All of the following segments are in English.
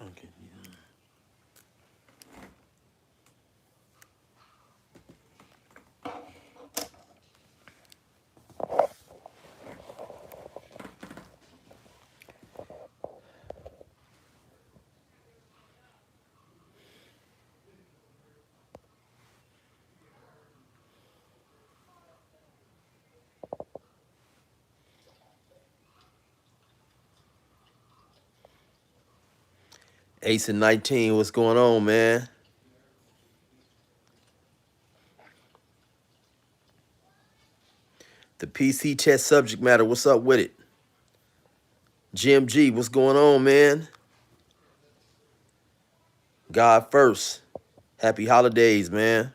Okay. Ace and 19, what's going on, man? The PC test subject matter, what's up with it? Jim G, what's going on, man? God first. Happy holidays, man.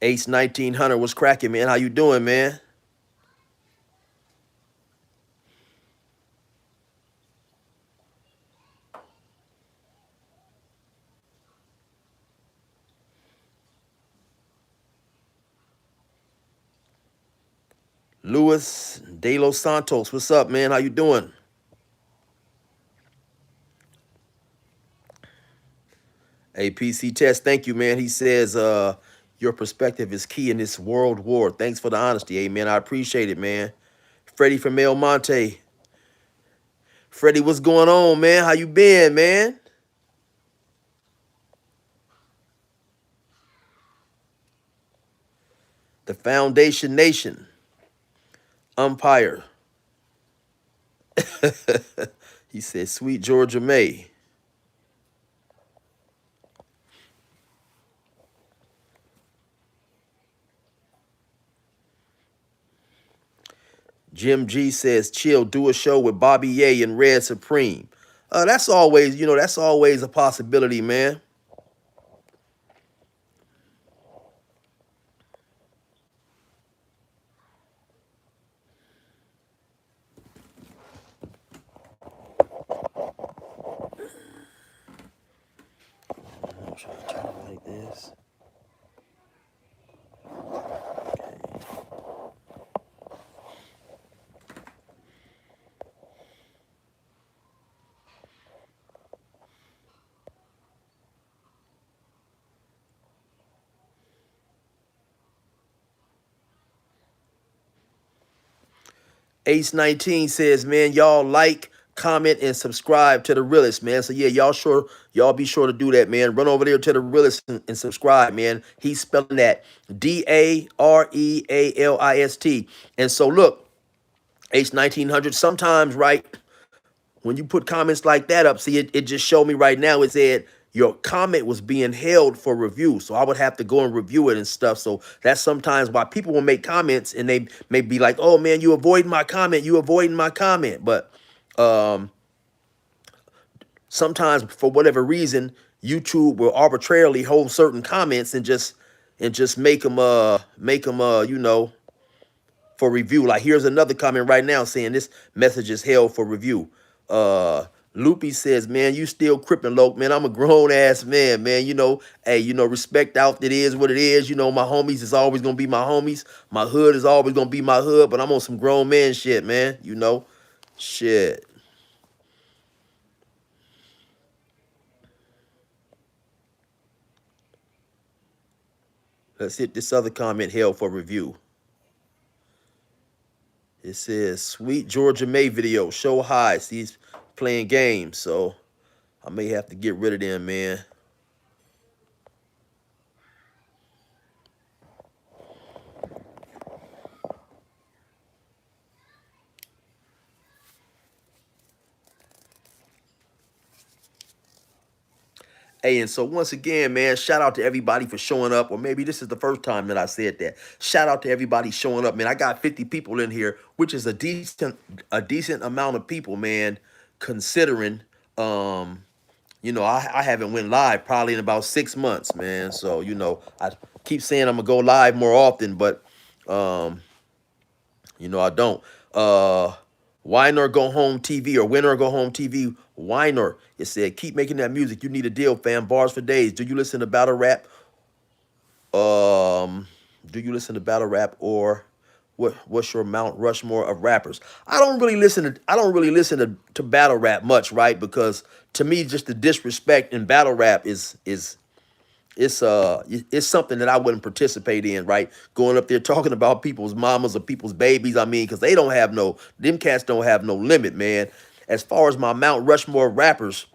Ace 1900, what's cracking, man? How you doing, man? Luis De Los Santos, what's up, man? How you doing? Hey, PC Test, thank you, man. He says, your perspective is key in this world war. Thanks for the honesty, hey, man. I appreciate it, man. Freddie from El Monte. Freddie, what's going on, man? How you been, man? The Foundation Nation. Umpire. He said, sweet Georgia May. Jim G says, chill, do a show with Bobby Ye and Red Supreme. That's always, that's always a possibility, man. I'm trying to turn it like this. Ace 19 says, man, y'all like, comment, and subscribe to the realest, man. So yeah, y'all be sure to do that, man. Run over there to the realest and subscribe, man. He's spelling that Darealist. And so look, Ace 1900, sometimes, right, when you put comments like that up, see, it just showed me right now, it said your comment was being held for review. So I would have to go and review it and stuff. So that's sometimes why people will make comments and they may be like, oh man, you avoiding my comment, you avoiding my comment. But sometimes for whatever reason, YouTube will arbitrarily hold certain comments and just make them for review. Like here's another comment right now saying this message is held for review. Loopy says, man, you still crippin' loc, man. I'm a grown ass man, man. Hey, respect out it is what it is. My homies is always gonna be my homies. My hood is always gonna be my hood, but I'm on some grown man shit, man. Shit. Let's hit this other comment held for review. It says, sweet Georgia May video, show highs. He's playing games, so I may have to get rid of them, man. Hey, and so once again, man, shout out to everybody for showing up, or maybe this is the first time that I said that. Shout out to everybody showing up, man. I got 50 people in here, which is a decent amount of people, man, considering I haven't went live probably in about 6 months, man. So, I keep saying I'm gonna go live more often, but I don't. Wine or Go Home TV or Win or Go Home TV. Whiner. It said, keep making that music. You need a deal, fam. Bars for days. Do you listen to battle rap? Do you listen to battle rap or what's your Mount Rushmore of rappers? I don't really listen to battle rap much, right? Because to me, just the disrespect in battle rap is it's something that I wouldn't participate in, right? Going up there talking about people's mamas or people's babies. I mean, because they don't have no them cats don't have no limit, man. As far as my Mount Rushmore rappers,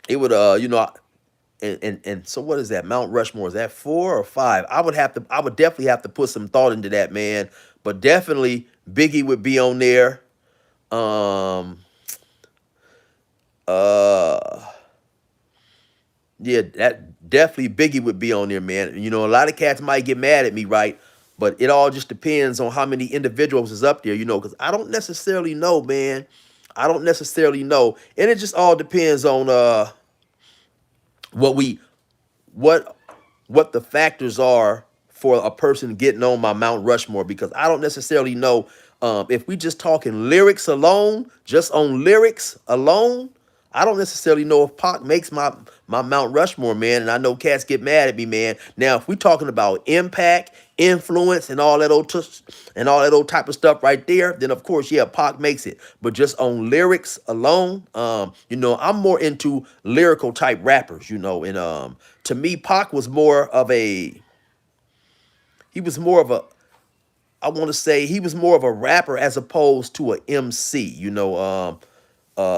it would and so what is that? Mount Rushmore, is that 4 or 5? I would definitely have to put some thought into that, man. But definitely Biggie would be on there. Um uh yeah, that definitely Biggie would be on there, man. A lot of cats might get mad at me, right? But it all just depends on how many individuals is up there, because I don't necessarily know, man. I don't necessarily know. And it just all depends on what we what what the factors are for a person getting on my Mount Rushmore, because I don't necessarily know if we just talking lyrics alone, just on lyrics alone. I don't necessarily know if Pac makes my Mount Rushmore, man. And I know cats get mad at me, man. Now, if we talking about impact, influence, and all that old type of stuff right there, then of course, yeah, Pac makes it. But just on lyrics alone, I'm more into lyrical type rappers, and to me, Pac was more of a he was more of a I want to say he was more of a rapper as opposed to a MC.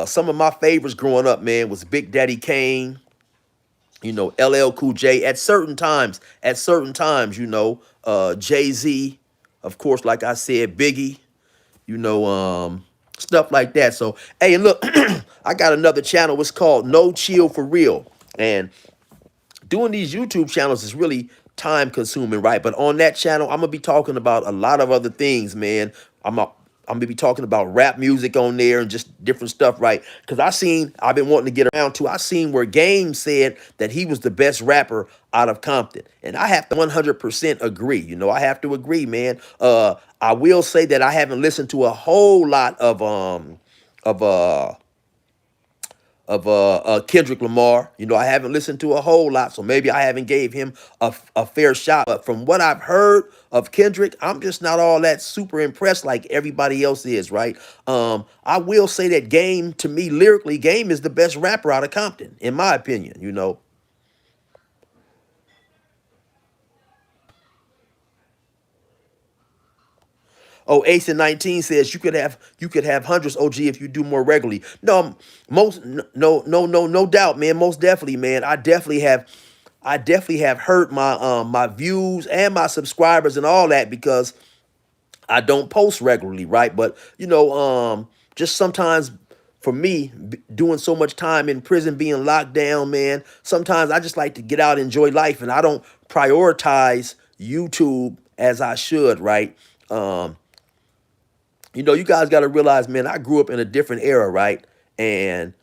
Some of my favorites growing up, man, was Big Daddy Kane, LL Cool J at certain times, Jay-Z, of course, like I said, Biggie, you know, um, stuff like that. So, hey, and look, I got another channel. It's called No Chill for Real. And doing these YouTube channels is really time consuming, right? But on that channel, I'm gonna be talking about a lot of other things, man. I'm gonna be talking about rap music on there and just different stuff, right? Because I've been wanting to get around to. I seen where Game said that he was the best rapper out of Compton, and I have to 100% agree. I have to agree, man. I will say that I haven't listened to a whole lot of Kendrick Lamar. I haven't listened to a whole lot, so maybe I haven't gave him a fair shot. But from what I've heard of Kendrick, I'm just not all that super impressed like everybody else is, right? I will say that Game, to me, lyrically, Game is the best rapper out of Compton, in my opinion. Oh, Ace in 19 says you could have hundreds, OG, if you do more regularly. No, no doubt, man. Most definitely, man. I definitely have hurt my views and my subscribers and all that because I don't post regularly, right? But just sometimes for me, doing so much time in prison, being locked down, man, sometimes I just like to get out and enjoy life, and I don't prioritize YouTube as I should, right? Um, you guys got to realize, man, I grew up in a different era, right? And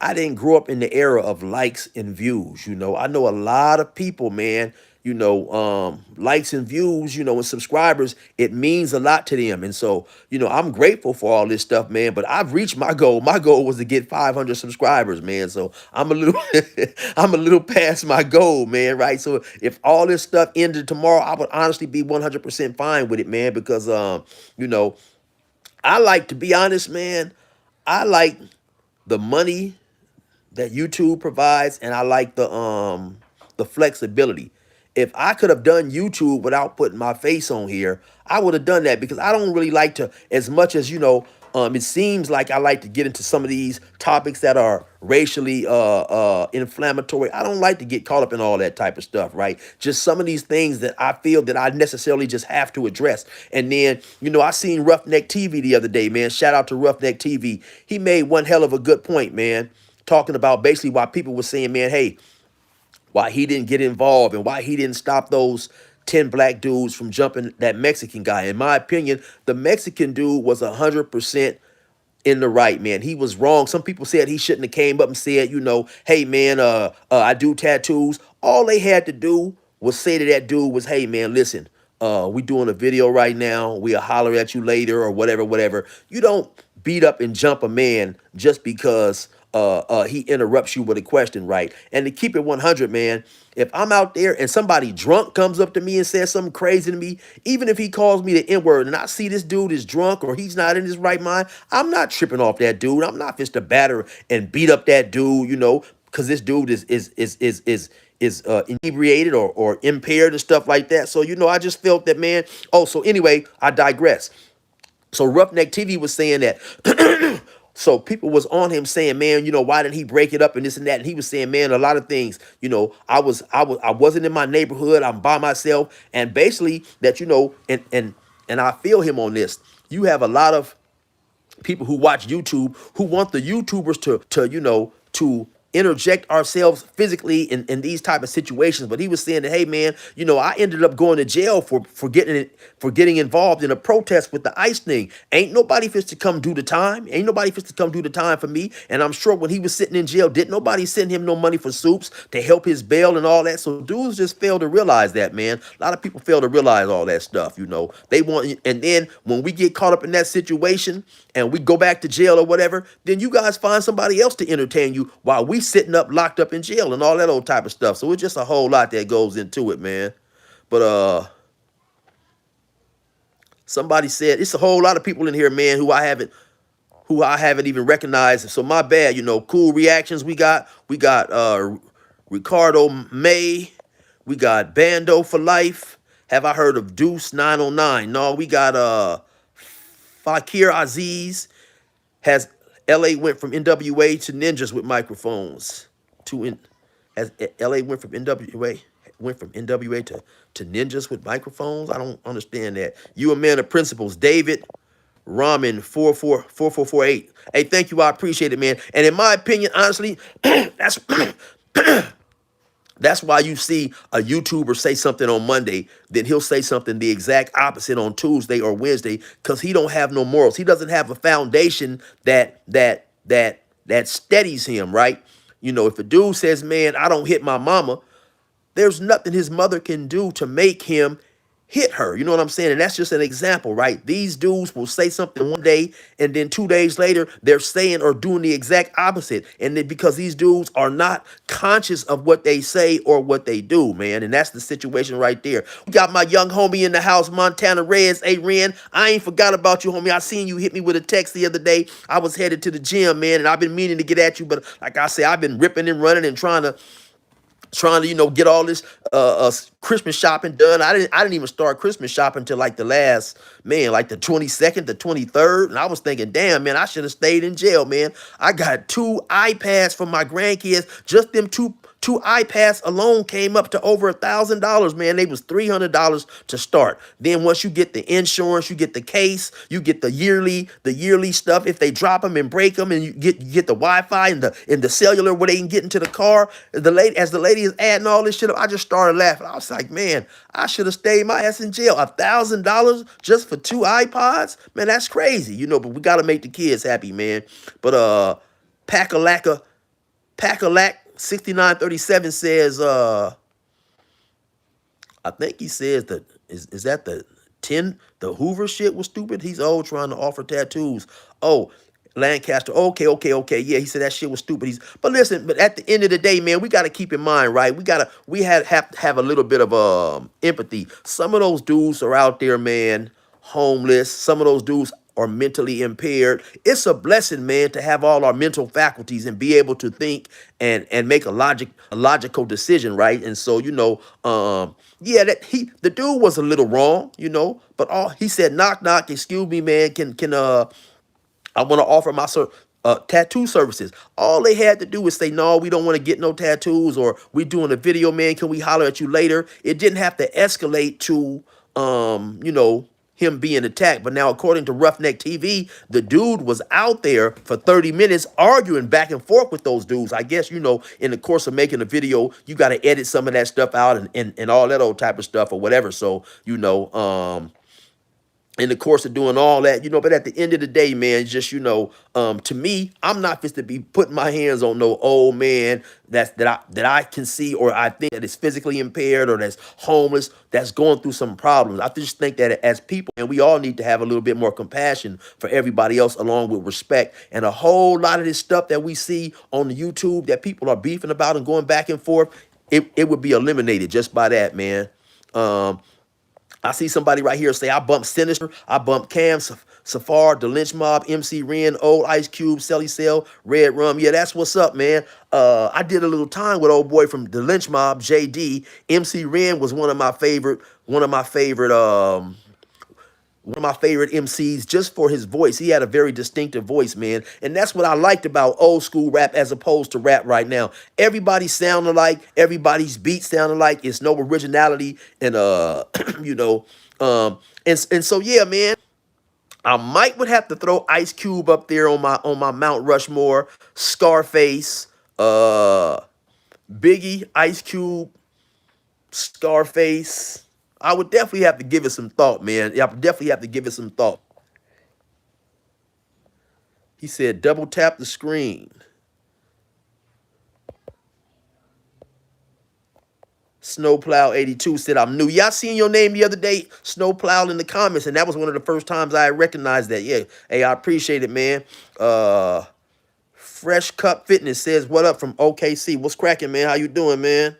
I didn't grow up in the era of likes and views. I know a lot of people, man, likes and views, and subscribers, it means a lot to them. And so, I'm grateful for all this stuff, man, but I've reached my goal. My goal was to get 500 subscribers, man. So I'm a little, I'm a little past my goal, man. Right. So if all this stuff ended tomorrow, I would honestly be 100% fine with it, man, because, you know, I like, to be honest, man, I like the money that YouTube provides, and I like the flexibility. If I could have done YouTube without putting my face on here, I would have done that, because I don't really like to, as much as it seems like I like to get into some of these topics that are racially inflammatory. I don't like to get caught up in all that type of stuff, right? Just some of these things that I feel that I necessarily just have to address. And then, I seen Roughneck TV the other day, man. Shout out to Roughneck TV. He made one hell of a good point, man, talking about basically why people were saying, man, hey, why he didn't get involved and why he didn't stop those 10 black dudes from jumping that Mexican guy. In my opinion, the Mexican dude was 100% in the right, man. He was wrong. Some people said he shouldn't have came up and said, hey, man, I do tattoos. All they had to do was say to that dude was, hey, man, listen, we doing a video right now. We'll holler at you later or whatever, whatever. You don't beat up and jump a man just because he interrupts you with a question, right? And to keep it 100, man, if I'm out there and somebody drunk comes up to me and says something crazy to me, even if he calls me the N-word and I see this dude is drunk or he's not in his right mind, I'm not tripping off that dude. I'm not just to batter and beat up that dude, you know, because this dude is inebriated or impaired and stuff like that. So, you know, I just felt that, man. Oh, so anyway, I digress. So Roughneck TV was saying that. So people was on him saying, man, you know, why didn't he break it up and this and that? And he was saying, man, a lot of things, you know, I wasn't in my neighborhood. I'm by myself. And basically that, you know, and I feel him on this. You have a lot of people who watch YouTube who want the YouTubers to you know to interject ourselves physically in these type of situations. But he was saying that, hey man, you know, I ended up going to jail for getting involved in a protest with the ICE thing. Ain't nobody fit to come do the time. Ain't nobody fit to come do the time for me. And I'm sure when he was sitting in jail, didn't nobody send him no money for soups to help his bail and all that. So dudes just fail to realize that, man. A lot of people fail to realize all that stuff, you know. They want, and then when we get caught up in that situation and we go back to jail or whatever, then you guys find somebody else to entertain you while we sitting up locked up in jail and all that old type of stuff. So it's just a whole lot that goes into it, man. But somebody said it's a whole lot of people in here, man, who I haven't even recognized. So my bad, you know. Cool reactions we got. We got Ricardo May. We got Bando for Life. Have I heard of Deuce 909? No, we got Fakir Aziz. Has LA went from NWA to ninjas with microphones. Has LA went from NWA to ninjas with microphones? I don't understand that. You a man of principles, David Ramen 444448. Hey, thank you. I appreciate it, man. And in my opinion, honestly, that's that's why you see a YouTuber say something on Monday, then he'll say something the exact opposite on Tuesday or Wednesday, because he don't have no morals. He doesn't have a foundation that steadies him, right? You know, if a dude says, man, I don't hit my mama, there's nothing his mother can do to make him hit her. You know what I'm saying? And that's just an example, right? These dudes will say something one day and then 2 days later, they're saying or doing the exact opposite. And then because these dudes are not conscious of what they say or what they do, man. And that's the situation right there. We got my young homie in the house, Montana Reds. Hey, Ren, I ain't forgot about you, homie. I seen you hit me with a text the other day. I was headed to the gym, man, and I've been meaning to get at you. But like I said, I've been ripping and running and trying to, you know, get all this Christmas shopping done. I didn't even start Christmas shopping till like the last, man, like the 22nd, the 23rd. And I was thinking, damn, man, I should have stayed in jail, man. I got 2 iPads for my grandkids. Just them two iPads alone came up to over $1,000, man. They was $300 to start. Then once you get the insurance, you get the case, you get the yearly stuff. If they drop them and break them, and you get the Wi-Fi and the cellular where they can get into the car. As the lady is adding all this shit up, I just started laughing. I was like, man, I should have stayed my ass in jail. $1,000 just for 2 iPods, man. That's crazy, you know. But we gotta make the kids happy, man. But Packalack 6937 says, I think he says that is that the Hoover shit was stupid. He's old trying to offer tattoos. Oh, Lancaster. Okay. Yeah, he said that shit was stupid. But listen, but at the end of the day, man, we got to keep in mind, right? Have to have a little bit of empathy. Some of those dudes are out there, man, homeless. Some of those dudes are mentally impaired. It's a blessing, man, to have all our mental faculties and be able to think and make a logical decision, right? And so, you know, yeah, the dude was a little wrong, you know, but all he said, knock knock, excuse me, man, can I want to offer my tattoo services. All they had to do was say, no, we don't want to get no tattoos, or we doing a video, man. Can we holler at you later? It didn't have to escalate to, you know, him being attacked. But now, according to Roughneck TV, the dude was out there for 30 minutes arguing back and forth with those dudes. I guess, you know, in the course of making a video, you got to edit some of that stuff out and all that old type of stuff or whatever. So, you know, in the course of doing all that, but at the end of the day, man, just, to me, I'm not fit to be putting my hands on no old man that I can see, or I think that is physically impaired, or that's homeless, that's going through some problems. I just think that as people, and we all need to have a little bit more compassion for everybody else, along with respect. And a whole lot of this stuff that we see on the YouTube that people are beefing about and going back and forth, it would be eliminated just by that, man. Um, I see somebody right here say, I bumped Sinister, I bumped Cam, Safar, The Lynch Mob, MC Ren, Old Ice Cube, Selly Cell, Red Rum. Yeah, that's what's up, man. I did a little time with old boy from The Lynch Mob, JD. MC Ren was one of my favorite MCs, just for his voice. He had a very distinctive voice, man. And that's what I liked about old school rap as opposed to rap right now. Everybody sound alike, everybody's beats sound alike. It's no originality, and you know, and so yeah, man. I might would have to throw Ice Cube up there on my Mount Rushmore. Scarface, Biggie, Ice Cube, Scarface. I would definitely have to give it some thought, man. Yeah, I would definitely have to give it some thought. He said, double tap the screen. Snowplow82 said, I'm new. Y'all seen your name the other day, Snowplow, in the comments, and that was one of the first times I recognized that. Yeah, hey, I appreciate it, man. Fresh Cup Fitness says, what up from OKC? What's cracking, man? How you doing, man?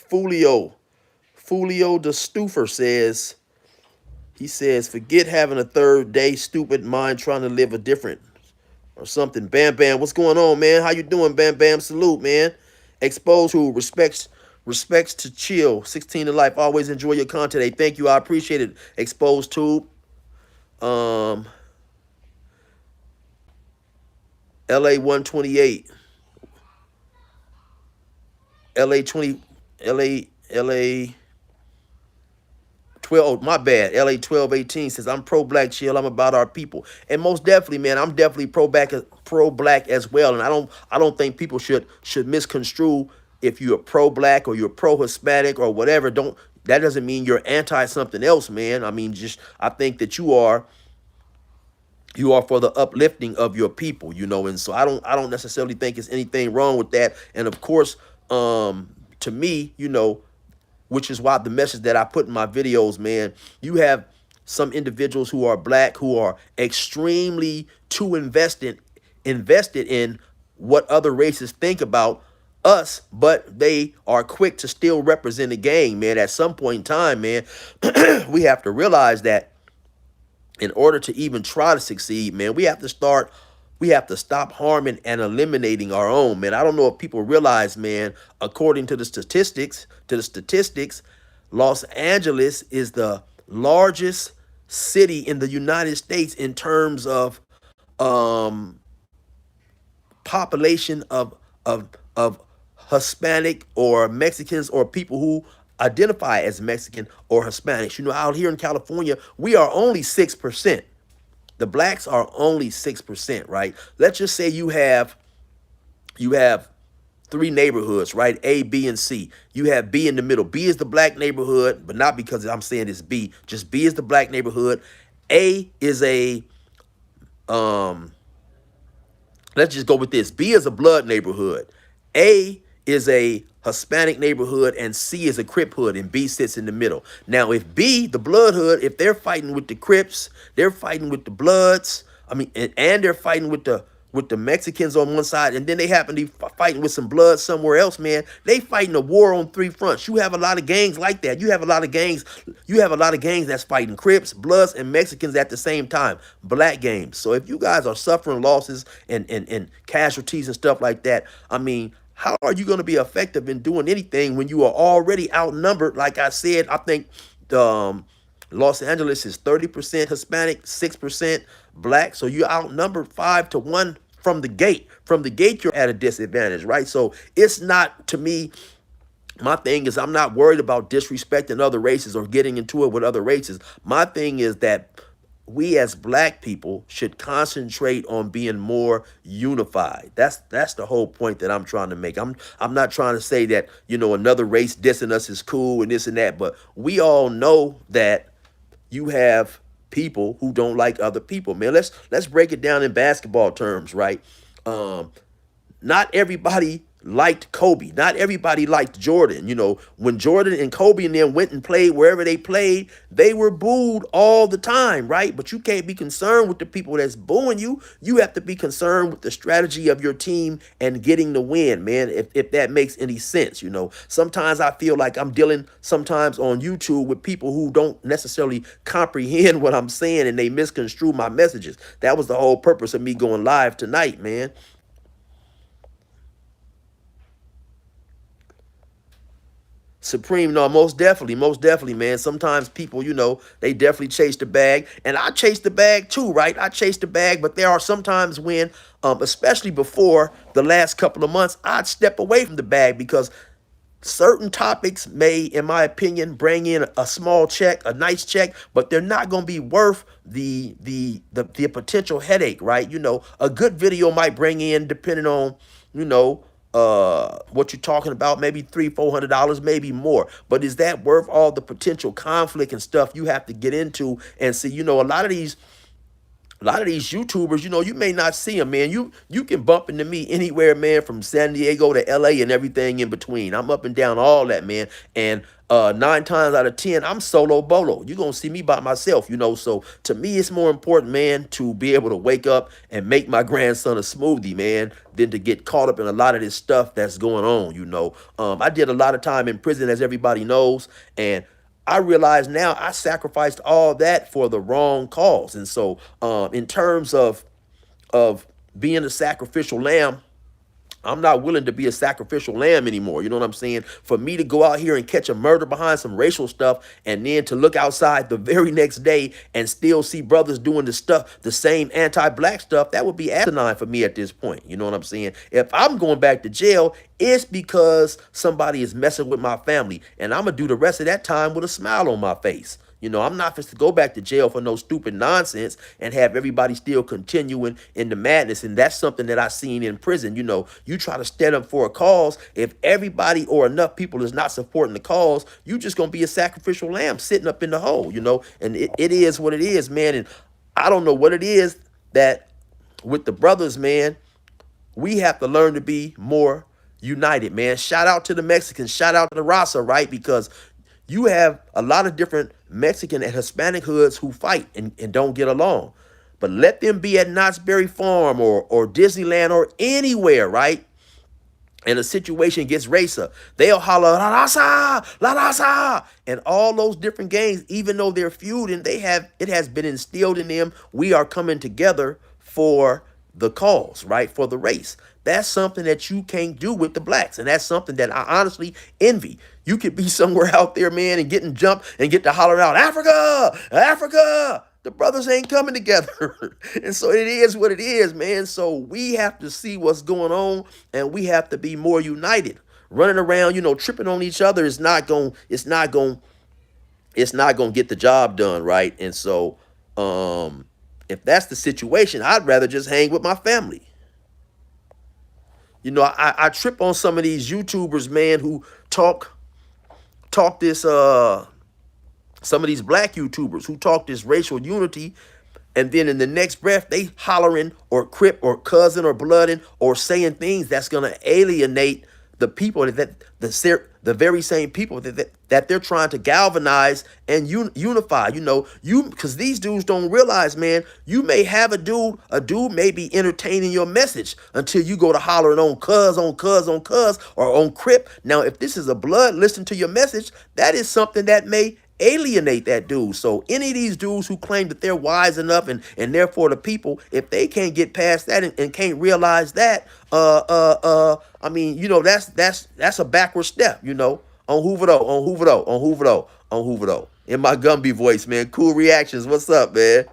Fulio the Stoofer says, he says, forget having a third day, stupid mind trying to live a different or something. Bam Bam, what's going on, man? How you doing, Bam Bam? Salute, man. Exposed to respects to chill. 16 to life. Always enjoy your content. Hey, thank you. I appreciate it. Exposed to LA 128. LA 20 LA 12, oh, my bad. LA 1218 says, I'm pro black, chill. I'm about our people. And most definitely, man, I'm definitely pro black as well. And I don't think people should misconstrue if you're pro black or you're pro Hispanic or whatever. That doesn't mean you're anti something else, man. I mean, I think that you are for the uplifting of your people, and so I don't necessarily think it's anything wrong with that. And of course, to me, which is why the message that I put in my videos, man, you have some individuals who are black who are extremely too invested in what other races think about us, but they are quick to still represent the gang, man. At some point in time, man, we have to realize that in order to even try to succeed, man, we have to stop harming and eliminating our own, man. I don't know if people realize, man, according to the statistics, Los Angeles is the largest city in the United States in terms of population of Hispanic or Mexicans or people who identify as Mexican or Hispanics. Out here in California, we are only 6%. The blacks are only 6%, right? Let's just say you have three neighborhoods, right? A, B, and C. You have B in the middle. B is the black neighborhood, but not because I'm saying it's B. Just B is the black neighborhood. A is let's just go with this. B is a blood neighborhood. A is a Hispanic neighborhood, and C is a Crip hood, and B sits in the middle. Now, if B, the blood hood, if they're fighting with the Crips, they're fighting with the Bloods, and they're fighting with the Mexicans on one side, and then they happen to be fighting with some blood somewhere else, man. They fighting a war on three fronts. You have a lot of gangs like that. You have a lot of gangs that's fighting Crips, Bloods, and Mexicans at the same time. Black gangs. So if you guys are suffering losses and casualties and stuff like that, how are you going to be effective in doing anything when you are already outnumbered? Like I said, I think Los Angeles is 30% Hispanic, 6% black. So you're outnumbered 5-1 from the gate. From the gate, you're at a disadvantage, right? So it's not, to me, my thing is I'm not worried about disrespecting other races or getting into it with other races. My thing is that we as black people should concentrate on being more unified. That's the whole point that I'm trying to make. I'm not trying to say that, you know, another race dissing us is cool and this and that, but we all know that you have people who don't like other people. Man, let's break it down in basketball terms, right? Um, Not everybody liked Kobe. Not everybody liked Jordan. You know, when Jordan and Kobe and them went and played wherever they played, they were booed all the time, right? But you can't be concerned with the people that's booing you. You have to be concerned with the strategy of your team and getting the win, man, if that makes any sense. You know, sometimes I feel like I'm dealing sometimes on YouTube with people who don't necessarily comprehend what I'm saying and they misconstrue my messages. That was the whole purpose of me going live tonight, man. Supreme, no, most definitely, man. Sometimes people, you know, they definitely chase the bag, and I chase the bag too, right? I chase the bag, but there are sometimes when, especially before the last couple of months, I'd step away from the bag because certain topics may, in my opinion, bring in a small check, a nice check, but they're not going to be worth the potential headache, right? You know, a good video might bring in, depending on, you know, what you're talking about, maybe $300-400, maybe more. But is that worth all the potential conflict and stuff you have to get into? And see, you know, a lot of these YouTubers, you know, you may not see them, man. You can bump into me anywhere, man, from San Diego to LA and everything in between. I'm up and down all that, man. And 9 times out of 10, I'm solo bolo. You're gonna see me by myself, you know. So to me, it's more important, man, to be able to wake up and make my grandson a smoothie, man, than to get caught up in a lot of this stuff that's going on, you know. I did a lot of time in prison, as everybody knows, and I realize now I sacrificed all that for the wrong cause. And so in terms of being a sacrificial lamb, I'm not willing to be a sacrificial lamb anymore. You know what I'm saying? For me to go out here and catch a murder behind some racial stuff and then to look outside the very next day and still see brothers doing the stuff, the same anti-black stuff, that would be asinine for me at this point. You know what I'm saying? If I'm going back to jail, it's because somebody is messing with my family. And I'm going to do the rest of that time with a smile on my face. You know, I'm not supposed to go back to jail for no stupid nonsense and have everybody still continuing in the madness. And that's something that I seen in prison. You know, you try to stand up for a cause. If everybody or enough people is not supporting the cause, you just going to be a sacrificial lamb sitting up in the hole, you know, and it is what it is, man. And I don't know what it is that with the brothers, man, we have to learn to be more united, man. Shout out to the Mexicans. Shout out to the Rasa, right? Because you have a lot of different Mexican and Hispanic hoods who fight and don't get along. But let them be at Knott's Berry Farm or Disneyland or anywhere, right? And a situation gets racer, they'll holler, La Raza, La Raza, and all those different gangs, even though they're feuding, it has been instilled in them. We are coming together for the cause, right? For the race. That's something that you can't do with the blacks. And that's something that I honestly envy. You could be somewhere out there, man, and getting jumped and get to holler out, Africa, Africa. The brothers ain't coming together. And so it is what it is, man. So we have to see what's going on and we have to be more united. Running around, you know, tripping on each other is not going, it's not going to get the job done, right? And so if that's the situation, I'd rather just hang with my family. You know, I trip on some of these YouTubers, man, who talk this some of these black YouTubers who talk this racial unity, and then in the next breath they hollering or crip or cousin or blooding or saying things that's gonna alienate the people the very same people that they're trying to galvanize and unify. You know, because these dudes don't realize, man, you may have a dude may be entertaining your message until you go to hollering on cuz, on cuz, on cuz, or on crip. Now, if this is a blood, listen to your message, that is something that may alienate that dude. So any of these dudes who claim that they're wise enough and therefore the people, if they can't get past that and can't realize that, I mean, you know, that's a backward step, you know. On Hoover though, on Hoover though, on Hoover though, on Hoover though. In my Gumby voice, man. Cool reactions. What's up, man?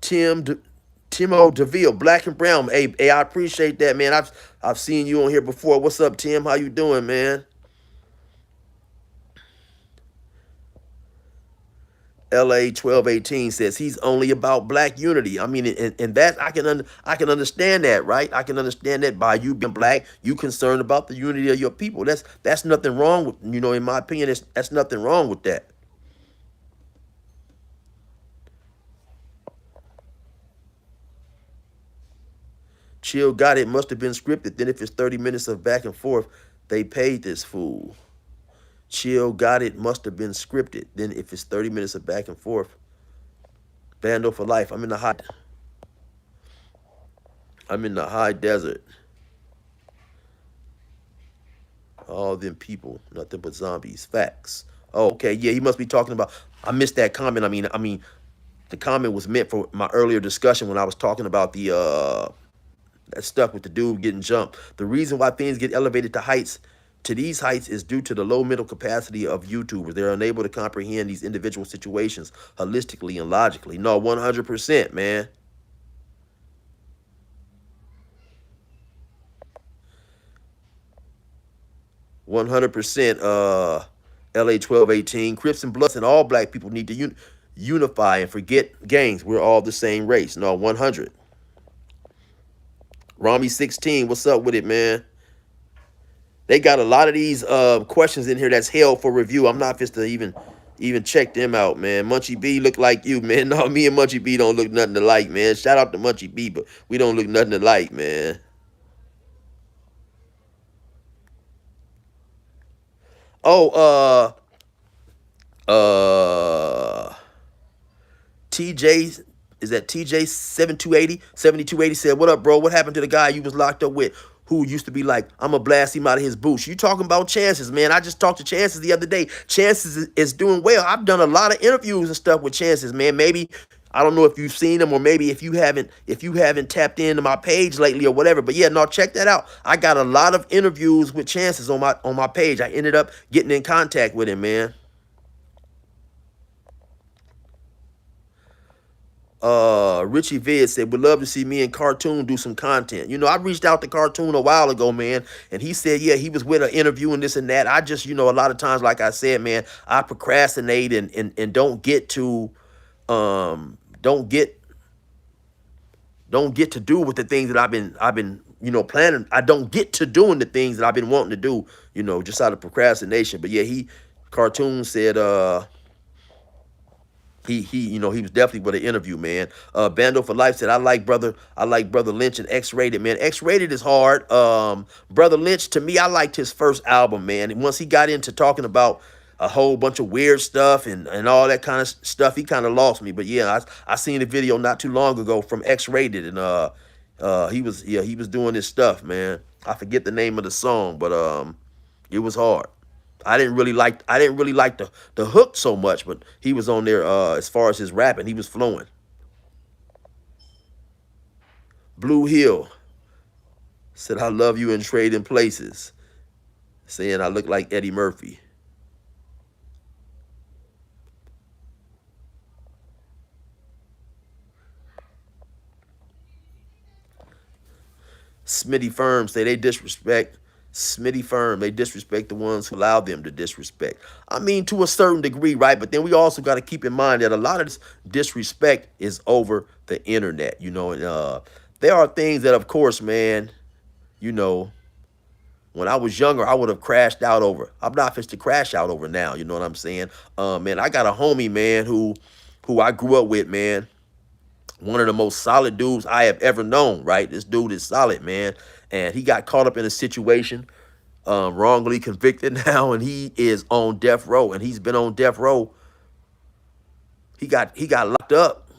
Tim De, Timo DeVille, Black and Brown. Hey, I appreciate that, man. I've seen you on here before. What's up, Tim? How you doing, man? LA 1218 says he's only about black unity. I mean, and that I can understand that, right? I can understand that by you being black, you concerned about the unity of your people. That's nothing wrong with, you know, in my opinion, that's nothing wrong with that. Chill got it must have been scripted. Then if it's 30 minutes of back and forth, they paid this fool. Chill got it must have been scripted. Then if it's 30 minutes of back and forth, Bando for life. I'm in the high desert. All them people, nothing but zombies. Facts. Oh, okay. Yeah, he must be talking about. I missed that comment. I mean, the comment was meant for my earlier discussion when I was talking about the that stuff with the dude getting jumped. The reason why things get elevated to these heights is due to the low mental capacity of YouTubers. They're unable to comprehend these individual situations holistically and logically. No, 100%, man. 100%. LA 1218. Crips and Bloods and all black people need to unify and forget gangs. We're all the same race. No, 100. Rami 16. What's up with it, man? They got a lot of these questions in here that's held for review. I'm not just to even check them out, man. Munchie B look like you, man. No, me and Munchie B don't look nothing alike, man. Shout out to Munchie B, but we don't look nothing alike, man. Oh, TJ, is that TJ 7280 said, "What up, bro? What happened to the guy you was locked up with who used to be like, I'm going to blast him out of his boots?" You talking about Chances, man. I just talked to Chances the other day. Chances is doing well. I've done a lot of interviews and stuff with Chances, man. Maybe I don't know if you've seen them, or maybe if you haven't tapped into my page lately or whatever. But yeah, no, check that out. I got a lot of interviews with Chances on my page. I ended up getting in contact with him, man. Richie Vid said, "Would love to see me and Cartoon do some content." You know, I reached out to Cartoon a while ago, man, and he said, yeah, he was with an interview and this and that. I just, you know, a lot of times, like I said, man, I procrastinate and don't get to don't get to do with the things that I've been you know planning. I don't get to doing the things that I've been wanting to do, you know, just out of procrastination. But yeah, Cartoon said he you know, he was definitely with an interview, man. Bando for Life said, I like brother Lynch and X-Rated, man. X-Rated is hard. Brother Lynch, to me, I liked his first album, man. And once he got into talking about a whole bunch of weird stuff and all that kind of stuff, he kind of lost me. But yeah, I seen a video not too long ago from X-Rated, and he was doing his stuff, man. I forget the name of the song, but it was hard. I didn't really like the hook so much, but he was on there as far as his rapping, he was flowing. Blue Hill said, I love you and Trading Places, saying I look like Eddie Murphy. Smitty Firm say they disrespect. Smitty Firm, they disrespect the ones who allow them to disrespect. I mean, to a certain degree, right? But then we also got to keep in mind that a lot of this disrespect is over the internet, you know. And there are things that, of course, man, you know, when I was younger, I would have crashed out over. I'm not fit to crash out over now, you know what I'm saying? Man, I got a homie, man, who I grew up with, man. One of the most solid dudes I have ever known, right? This dude is solid, man. And he got caught up in a situation, wrongly convicted now, and he is on death row. And he's been on death row. He got locked up.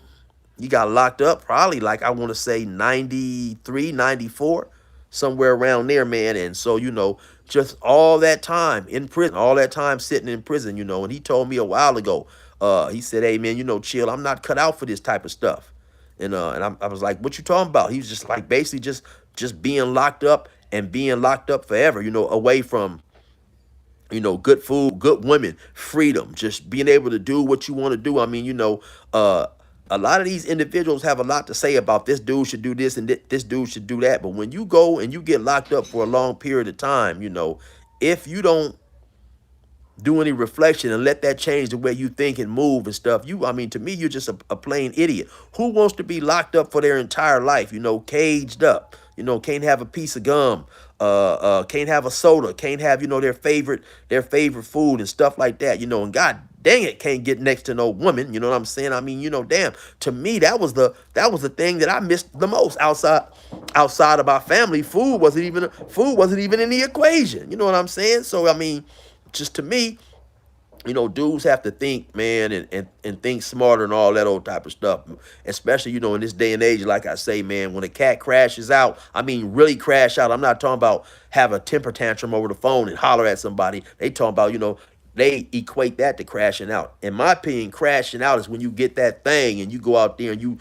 He got locked up probably, like, I want to say 93, 94, somewhere around there, man. And so, you know, just all that time in prison, all that time sitting in prison, you know. And he told me a while ago, he said, hey, man, you know, chill. I'm not cut out for this type of stuff. And I was like, what you talking about? He was just like basically just being locked up and being locked up forever, you know, away from, you know, good food, good women, freedom, just being able to do what you want to do. I mean, you know, a lot of these individuals have a lot to say about this dude should do this and this dude should do that. But when you go and you get locked up for a long period of time, you know, if you don't do any reflection and let that change the way you think and move and stuff. I mean, to me, you're just a plain idiot. Who wants to be locked up for their entire life? Caged up. Can't have a piece of gum. Can't have a soda. Can't have their favorite food and stuff like that. And God dang it, can't get next to no woman. You know what I'm saying? I mean, damn. To me, that was the thing that I missed the most outside of our family. Food wasn't even in the equation. You know what I'm saying? So I mean, just to me, dudes have to think, man, and think smarter and all that old type of stuff. Especially, in this day and age, like I say, man, when a cat crashes out, I mean, really crash out. I'm not talking about have a temper tantrum over the phone and holler at somebody. They talking about, they equate that to crashing out. In my opinion, crashing out is when you get that thing and you go out there and you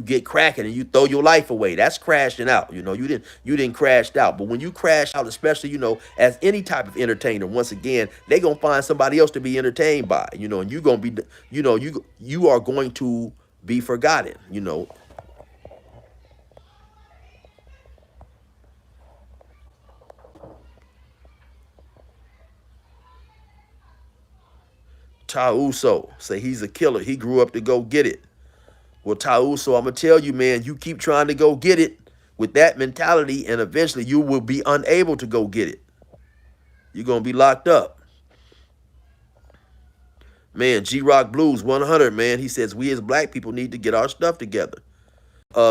get cracking and you throw your life away. That's crashing out. You didn't crash out. But when you crash out, especially, as any type of entertainer, once again, they gonna find somebody else to be entertained by. And you gonna be, you are going to be forgotten. Tauso say he's a killer. He grew up to go get it. Well, Tauso, I'm gonna tell you, man, you keep trying to go get it with that mentality, and eventually you will be unable to go get it. You're gonna be locked up. Man, G Rock Blues 100, man. He says we as black people need to get our stuff together.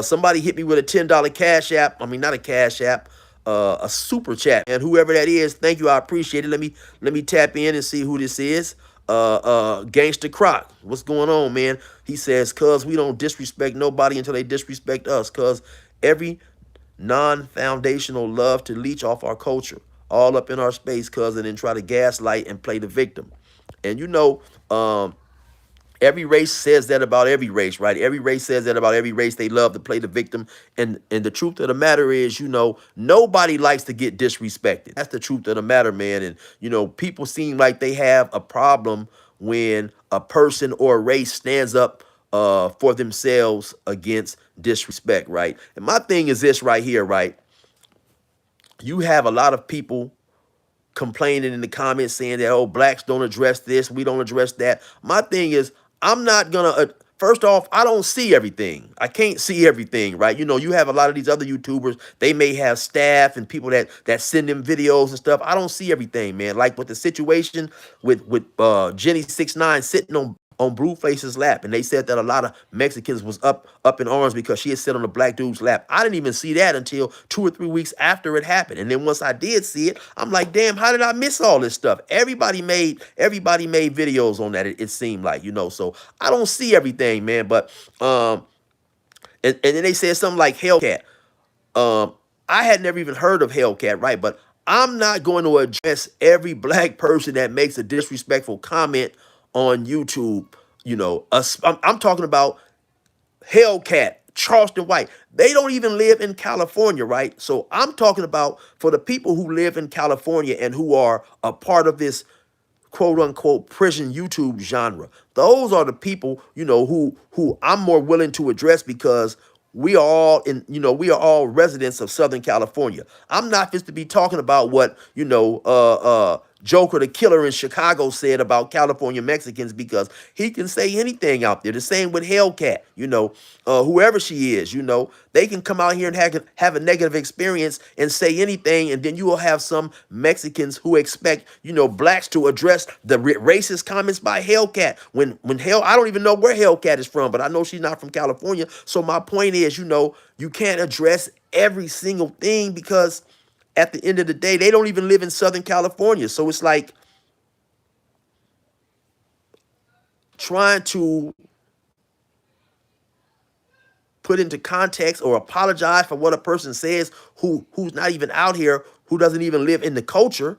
Somebody hit me with a $10 cash app. I mean, not a cash app, a super chat. And whoever that is, thank you. I appreciate it. Let me tap in and see who this is. Gangster Croc. What's going on, man? He says, cuz we don't disrespect nobody until they disrespect us. Cuz every non-foundational love to leech off our culture, all up in our space, cuz, and then try to gaslight and play the victim. And every race says that about every race, right? Every race says that about every race. They love to play the victim. And the truth of the matter is, nobody likes to get disrespected. That's the truth of the matter, man. And, people seem like they have a problem when a person or a race stands up for themselves against disrespect, right? And my thing is this right here, right? You have a lot of people complaining in the comments saying that, oh, blacks don't address this, we don't address that. My thing is, I'm not gonna first off, I don't see everything. I can't see everything, right? You have a lot of these other YouTubers, they may have staff and people that send them videos and stuff. I don't see everything, man. Like with the situation with Jenny 6ix9ine sitting on Blueface's lap, and they said that a lot of Mexicans was up in arms because she had sit on a black dude's lap. I didn't even see that until 2 or 3 weeks after it happened. And then once I did see it, I'm like, damn, how did I miss all this stuff? Everybody made videos on that, it seemed like, so I don't see everything, man. But and then they said something like Hellcat. I had never even heard of Hellcat, right? But I'm not going to address every black person that makes a disrespectful comment on YouTube. I'm talking about Hellcat, Charleston White. They don't even live in California, right? So I'm talking about for the people who live in California and who are a part of this quote unquote prison YouTube genre. Those are the people, who I'm more willing to address because we are all residents of Southern California. I'm not just to be talking about what, Joker the Killer in Chicago said about California Mexicans, because he can say anything out there. The same with Hellcat, whoever she is, they can come out here and have a negative experience and say anything, and then you will have some Mexicans who expect, blacks to address the racist comments by Hellcat. I don't even know where Hellcat is from, but I know she's not from California. So my point is, you can't address every single thing because at the end of the day, they don't even live in Southern California. So it's like trying to put into context or apologize for what a person says who's not even out here, who doesn't even live in the culture.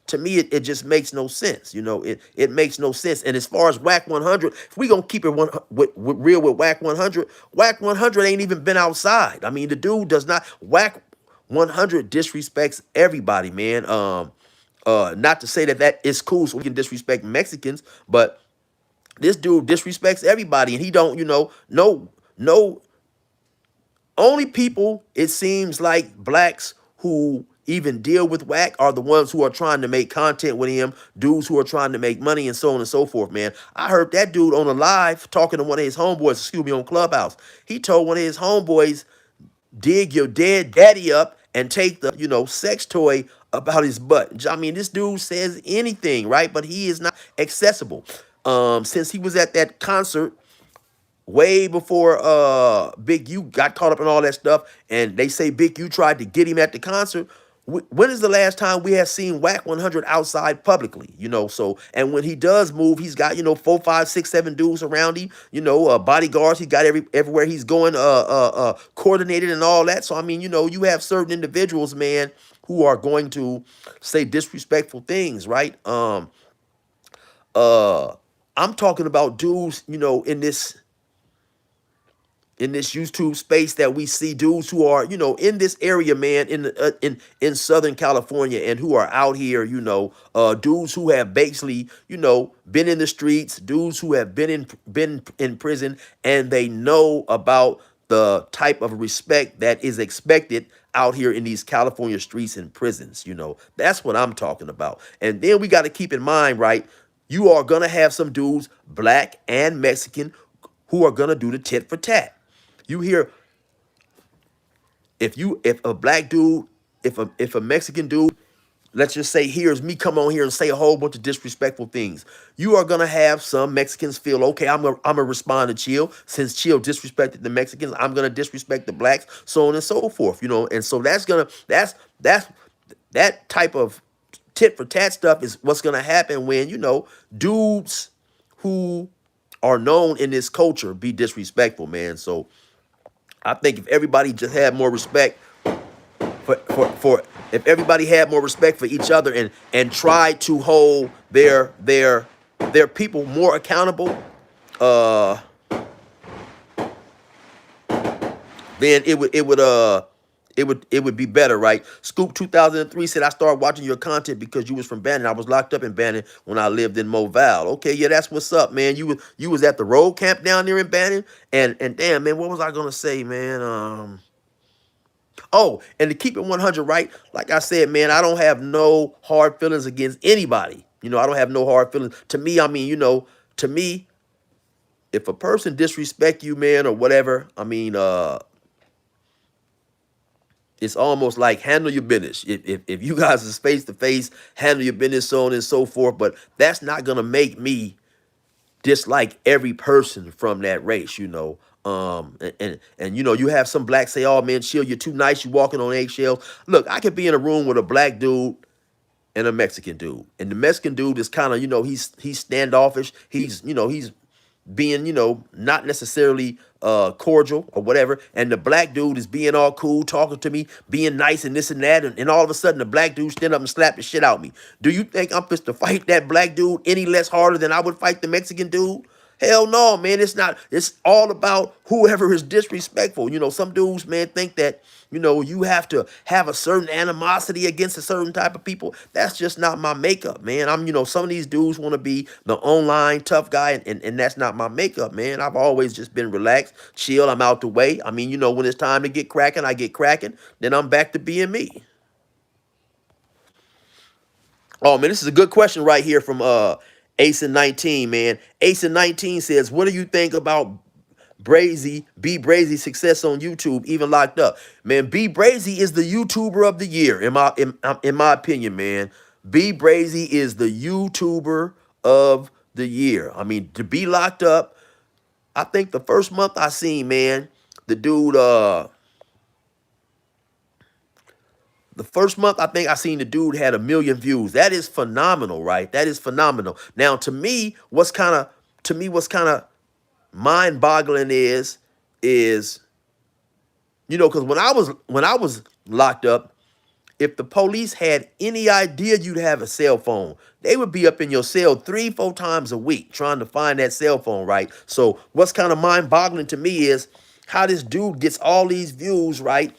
To me, it just makes no sense. It makes no sense. And as far as Whack 100, if we gonna keep it real with Whack 100, Whack 100 ain't even been outside. I mean, the dude does not. Whack 100 disrespects everybody, man. Not to say that is cool, so we can disrespect Mexicans, but this dude disrespects everybody, and he don't, no. Only people, it seems like blacks who even deal with Whack are the ones who are trying to make content with him, dudes who are trying to make money and so on and so forth, man. I heard that dude on a live talking to one of his homeboys, excuse me, on Clubhouse. He told one of his homeboys, dig your dead daddy up and take the, sex toy about his butt. I mean, this dude says anything, right? But he is not accessible. Since he was at that concert way before Big U got caught up in all that stuff, and they say Big U tried to get him at the concert. When is the last time we have seen Whack 100 outside publicly? So, and when he does move, he's got, 4, 5, 6, 7 dudes around him, bodyguards. He got everywhere he's going, coordinated and all that. So, I mean, you have certain individuals, man, who are going to say disrespectful things, right? Uh, I'm talking about dudes, in this YouTube space that we see dudes who are, in this area, man, in Southern California, and who are out here, dudes who have basically, been in the streets, dudes who have been in prison, and they know about the type of respect that is expected out here in these California streets and prisons. That's what I'm talking about. And then we got to keep in mind, right? You are gonna have some dudes, black and Mexican, who are gonna do the tit for tat. You hear, if a black dude, if a Mexican dude, let's just say, hears me come on here and say a whole bunch of disrespectful things, you are gonna have some Mexicans feel, okay, I'm gonna respond to Chill. Since Chill disrespected the Mexicans, I'm gonna disrespect the blacks, so on and so forth. And so that's that type of tit for tat stuff is what's gonna happen when dudes who are known in this culture be disrespectful, man. So I think if everybody just had more respect for if everybody had more respect for each other, and tried to hold their people more accountable, uh then it would be better, right? Scoop 2003 said, I started watching your content because you was from Bannon. I was locked up in Bannon when I lived in Moval. Okay, yeah, that's what's up, man. You was at the road camp down there in Bannon, and damn, man, what was I gonna say, man? Oh, and to keep it 100, right? Like I said, man, I don't have no hard feelings against anybody. I don't have no hard feelings. To me, I mean, to me, if a person disrespect you, man, or whatever, I mean, it's almost like handle your business. If you guys is face to face, handle your business, so on and so forth. But that's not gonna make me dislike every person from that race. And you have some blacks say, oh man, Chill, you're too nice, you walking on eggshells. Look, I could be in a room with a black dude and a Mexican dude, and the Mexican dude is kind of, he's standoffish, he's being, not necessarily cordial or whatever, and the black dude is being all cool, talking to me, being nice and this and that, and all of a sudden the black dude stand up and slap the shit out of me. Do you think I'm supposed to fight that black dude any less harder than I would fight the Mexican dude? Hell no, man. It's not. It's all about whoever is disrespectful. Some dudes, man, think that, you have to have a certain animosity against a certain type of people. That's just not my makeup, man. Some of these dudes want to be the online tough guy, and that's not my makeup, man. I've always just been relaxed, chill. I'm out the way. I mean, when it's time to get cracking, I get cracking. Then I'm back to being me. Oh man, this is a good question right here from Ace and 19, man. Ace and 19 says, what do you think about B Brazy success on YouTube, even locked up? Man, B Brazy is the YouTuber of the year, in my opinion, man. B Brazy is the YouTuber of the year. I mean, to be locked up, I think the first month I seen, man, the dude, the first month, I think I seen the dude had 1 million views. That is phenomenal, right? That is phenomenal. Now, to me, what's kind of mind-boggling is because when I was locked up, if the police had any idea you'd have a cell phone, they would be up in your cell 3, 4 times a week trying to find that cell phone, right? So what's kind of mind-boggling to me is how this dude gets all these views, right?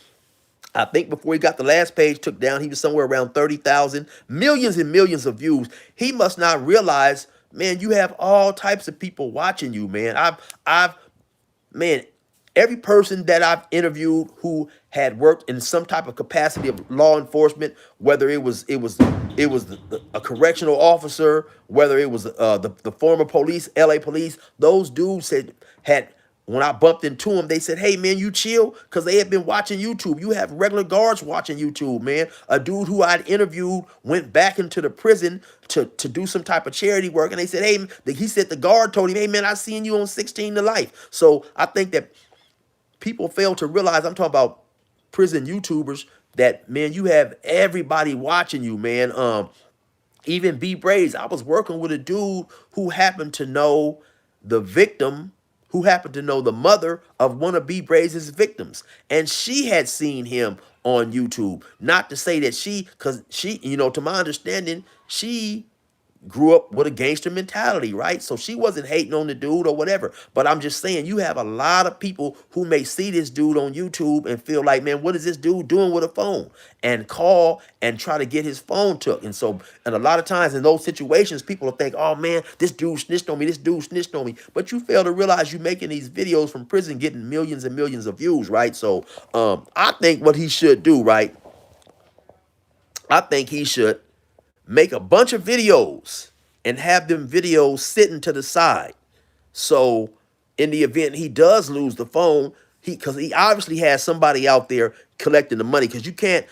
I think before he got the last page took down, he was somewhere around 30,000, millions and millions of views. He must not realize, man, you have all types of people watching you, man. Man, Every person that I've interviewed who had worked in some type of capacity of law enforcement, whether a correctional officer, whether it was the former police, LA police, those dudes said had when I bumped into them, they said, "Hey man, you chill," because they had been watching YouTube. You have regular guards watching YouTube, man. A dude who I'd interviewed went back into the prison to do some type of charity work, and they said, "Hey," he said the guard told him, "Hey man, I seen you on 16 to Life." So I think that people fail to realize, I'm talking about prison YouTubers, that man, you have everybody watching you, man. Even B Braids, I was working with a dude who happened to know the victim, who happened to know the mother of one of B Braids' victims, and she had seen him on YouTube. Not to say that because she, to my understanding, she grew up with a gangster mentality, right? So she wasn't hating on the dude or whatever. But I'm just saying, you have a lot of people who may see this dude on YouTube and feel like, man, what is this dude doing with a phone? And call and try to get his phone took. And a lot of times in those situations, people will think, oh man, this dude snitched on me, this dude snitched on me. But you fail to realize you're making these videos from prison getting millions and millions of views, right? So I think what he should do, right? I think he should make a bunch of videos and have them videos sitting to the side. So in the event he does lose the phone, because he obviously has somebody out there collecting the money. Because you can't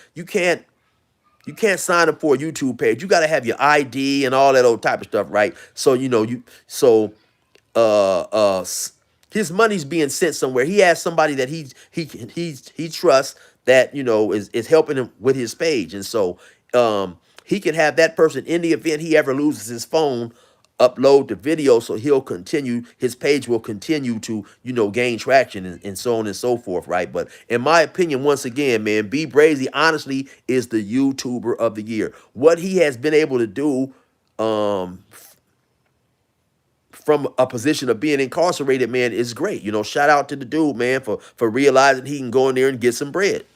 sign up for a YouTube page. You got to have your ID and all that old type of stuff, right? So uh uh his money's being sent somewhere. He has somebody that he trusts that is helping him with his page, and so he can have that person, in the event he ever loses his phone, upload the video, so his page will continue to gain traction, and so on and so forth, right? But in my opinion, once again, man, B Brazy honestly is the YouTuber of the year. What he has been able to do, um from a position of being incarcerated, man, is great. Shout out to the dude, man, for realizing he can go in there and get some bread.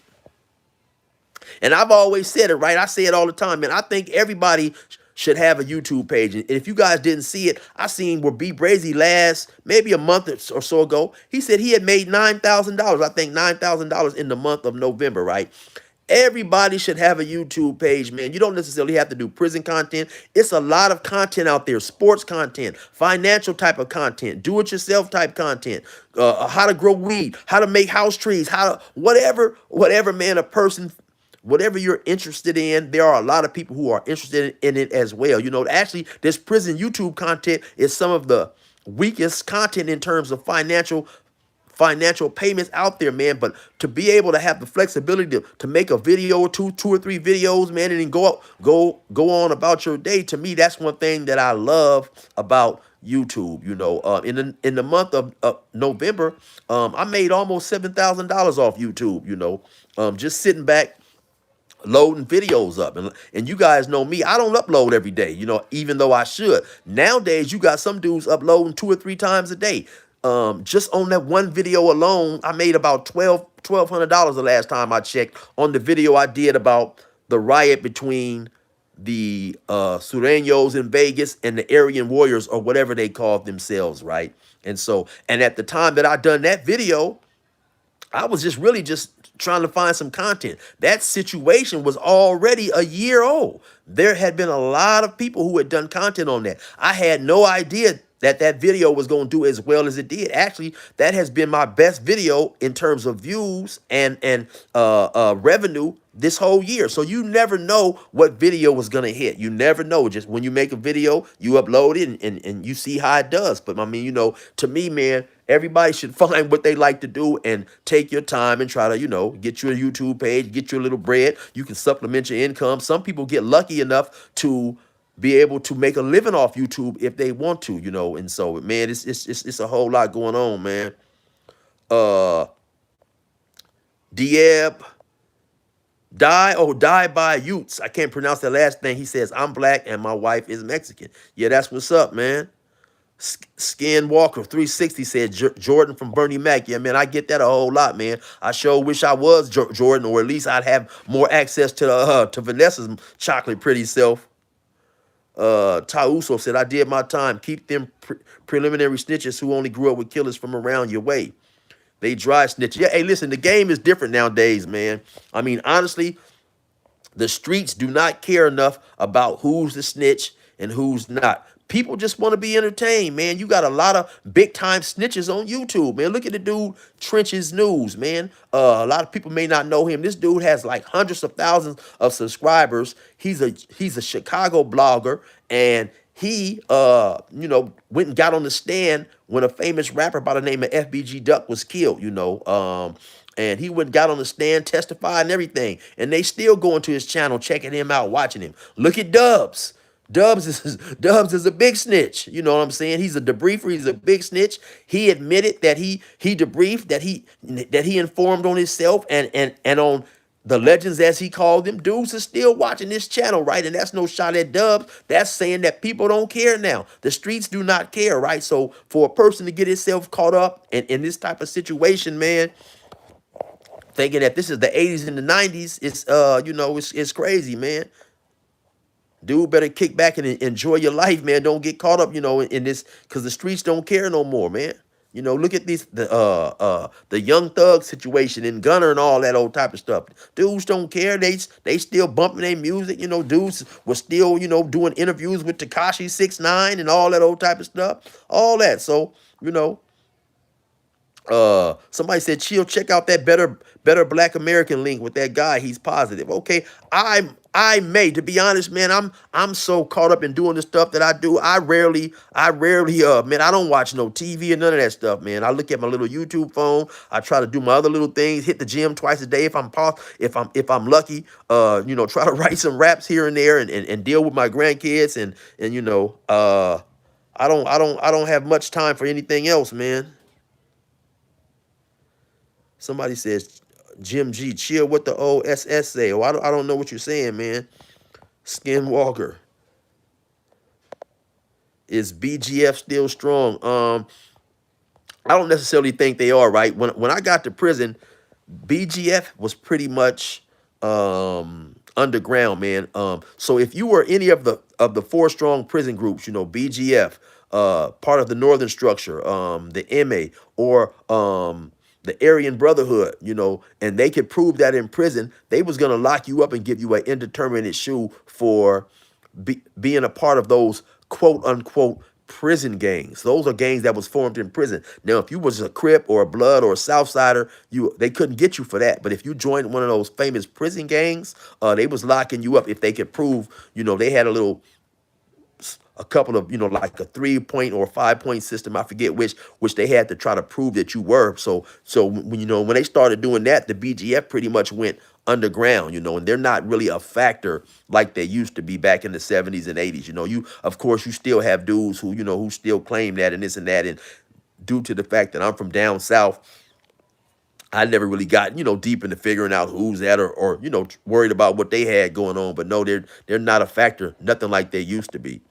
And I've always said it, right? I say it all the time, man. I think everybody should have a YouTube page. And if you guys didn't see it, I seen where B Brazy last, maybe a month or so ago, he said he had made $9,000. I think $9,000 in the month of November, right? Everybody should have a YouTube page, man. You don't necessarily have to do prison content. It's a lot of content out there: sports content, financial type of content, do-it-yourself type content, how to grow weed, how to make house trees, how to whatever, man, whatever you're interested in. There are a lot of people who are interested in it as well. Actually, this prison YouTube content is some of the weakest content in terms of financial payments out there, man. But to be able to have the flexibility to make a video or two or three videos, man, and then go on about your day, to me, that's one thing that I love about YouTube. In the month of November, I made almost $7,000 off YouTube. Just sitting back, loading videos up. And you guys know me, I don't upload every day, even though I should. Nowadays, you got some dudes uploading 2 or 3 times a day. Just on that one video alone, I made about $1,200 the last time I checked, on the video I did about the riot between the Sureños in Vegas and the Aryan Warriors, or whatever they called themselves, right? And at the time that I done that video, I was just really just trying to find some content. That situation was already a year old. There had been a lot of people who had done content on that. I had no idea that video was going to do as well as it did. Actually, that has been my best video in terms of views and revenue this whole year. So you never know what video was going to hit. You never know. Just when you make a video, you upload it and you see how it does. But I mean, to me, man, everybody should find what they like to do and take your time and try to, get you a YouTube page, get you a little bread. You can supplement your income. Some people get lucky enough to be able to make a living off YouTube if they want to, and so, man, it's a whole lot going on, man. Dieb, die by Utes. I can't pronounce that last thing. He says, I'm black and my wife is Mexican. Yeah, that's what's up, man. Skin Walker 360 said, Jordan from Bernie Mac. Yeah, man, I get that a whole lot, man. I sure wish I was Jordan, or at least I'd have more access to Vanessa's chocolate pretty self. Tauso said, I did my time. Keep them preliminary snitches who only grew up with killers from around your way. They dry snitch. Yeah, hey, listen, the game is different nowadays, man. I mean, honestly, the streets do not care enough about who's the snitch and who's not. People just want to be entertained, man. You got a lot of big time snitches on YouTube, man. Look at the dude Trenches News, man. A lot of people may not know him. This dude has like hundreds of thousands of subscribers. He's a Chicago blogger, and he went and got on the stand when a famous rapper by the name of FBG Duck was killed, and he went and got on the stand, testified and everything. And they still going to his channel, checking him out, watching him. Look at Dubs. Dubs is a big snitch. You know what I'm saying? He's a debriefer. He's a big snitch. He admitted that he debriefed, that he informed on himself and on the legends, as he called them. Dudes are still watching this channel, right? And that's no shot at Dubs. That's saying that people don't care now. The streets do not care, right? So for a person to get himself caught up in this type of situation, man, thinking that this is the 80s and the 90s, it's crazy, man. Dude better kick back and enjoy your life, man. Don't get caught up, in this, because the streets don't care no more, man. Look at the Young Thug situation and Gunner and all that old type of stuff. Dudes don't care. They still bumping their music. Dudes were still, doing interviews with Tekashi 6ix9ine and all that old type of stuff. All that. So, somebody said, chill, check out that better Black American link with that guy. He's positive. Okay. I may, to be honest, man, I'm so caught up in doing the stuff that I do. I rarely, man, I don't watch no TV and none of that stuff, man. I look at my little YouTube phone. I try to do my other little things, hit the gym twice a day if I'm lucky, try to write some raps here and there and deal with my grandkids and I don't have much time for anything else, man. Somebody says, Jim G, chill what the OSS say. Oh, I don't know what you're saying, man. Skinwalker. Is BGF still strong? I don't necessarily think they are, right? When I got to prison, BGF was pretty much underground, man. So if you were any of the four strong prison groups, BGF, part of the Northern Structure, the MA, or the Aryan Brotherhood, and they could prove that in prison, they was gonna lock you up and give you an indeterminate shoe for being a part of those quote unquote prison gangs. Those are gangs that was formed in prison. Now, if you was a Crip or a Blood or a Southsider, they couldn't get you for that. But if you joined one of those famous prison gangs, they was locking you up if they could prove, they had a couple of, like a 3-point or 5-point system. I forget which they had to try to prove that you were. So when they started doing that, the BGF pretty much went underground, and they're not really a factor like they used to be back in the 70s and 80s. Of course, you still have dudes who still claim that and this and that. And due to the fact that I'm from down south, I never really got, deep into figuring out who's that or worried about what they had going on. But no, they're not a factor, nothing like they used to be.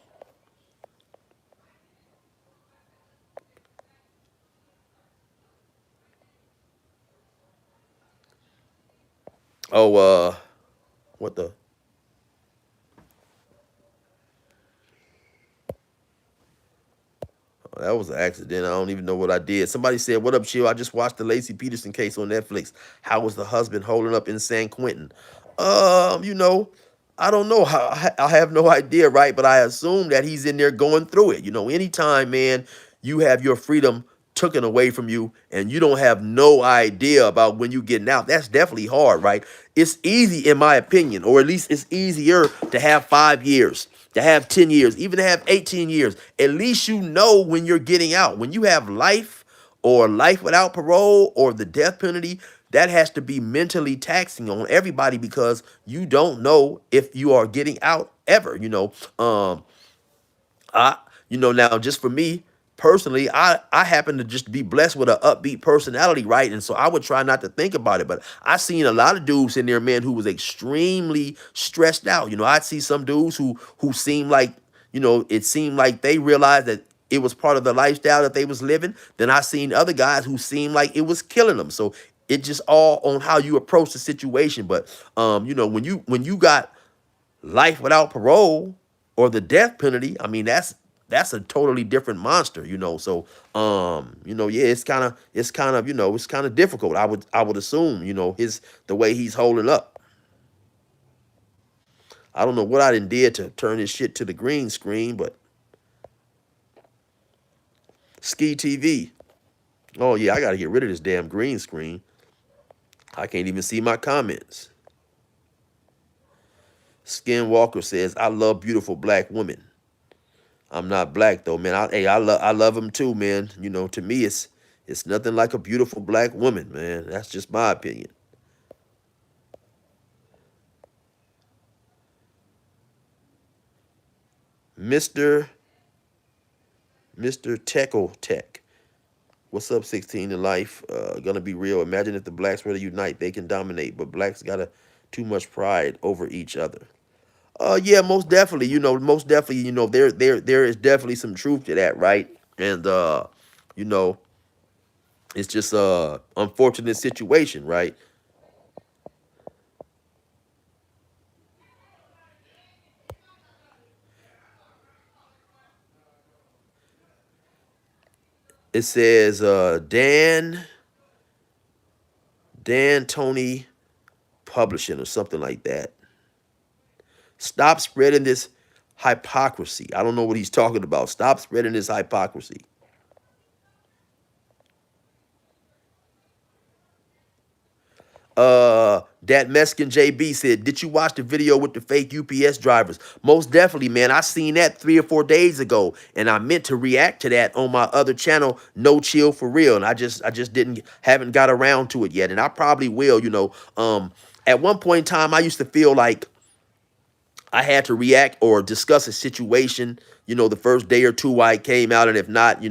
Oh, what the? Oh, that was an accident. I don't even know what I did. Somebody said, "What up, chill? I just watched the Lacey Peterson case on Netflix. How was the husband holding up in San Quentin?" I don't know how. I have no idea, right? But I assume that he's in there going through it. Anytime, man, you have your freedom taken away from you and you don't have no idea about when you getting out, that's definitely hard, right? It's easy, in my opinion, or at least it's easier to have 5 years, to have 10 years, even to have 18 years. At least you know when you're getting out. When you have life or life without parole or the death penalty, that has to be mentally taxing on everybody because you don't know if you are getting out ever. Now just for me personally, I happen to just be blessed with an upbeat personality, right? And so I would try not to think about it. But I seen a lot of dudes in there, man, who was extremely stressed out. I'd see some dudes who seemed like, it seemed like they realized that it was part of the lifestyle that they was living. Then I seen other guys who seemed like it was killing them. So it just all on how you approach the situation. But when you got life without parole or the death penalty, I mean, that's a totally different monster, you know. So yeah, it's kind of it's kind of difficult. I would assume, the way he's holding up. I don't know what I did to turn this shit to the green screen, but Ski TV. Oh yeah, I gotta get rid of this damn green screen. I can't even see my comments. Skinwalker says, I love beautiful black women. I'm not black though, man. I love them too, man. To me it's nothing like a beautiful black woman, man. That's just my opinion. Mr. Mr. Techo Tech. What's up, 16 in life? Gonna be real. Imagine if the blacks were to unite, they can dominate, but blacks got too much pride over each other. Yeah, most definitely. Most definitely. There is definitely some truth to that, right? And you know, it's just a unfortunate situation, right? It says Dan Tony Publishing or something like that. Stop spreading this hypocrisy. I don't know what he's talking about. Stop spreading this hypocrisy. That Mexican JB said, did you watch the video with the fake UPS drivers? Most definitely, man. I seen that 3 or 4 days ago, and I meant to react to that on my other channel, No Chill for Real, and I just haven't got around to it yet, and I probably will. At one point in time, I used to feel like I had to react or discuss a situation, the first day or two why it came out, and if not,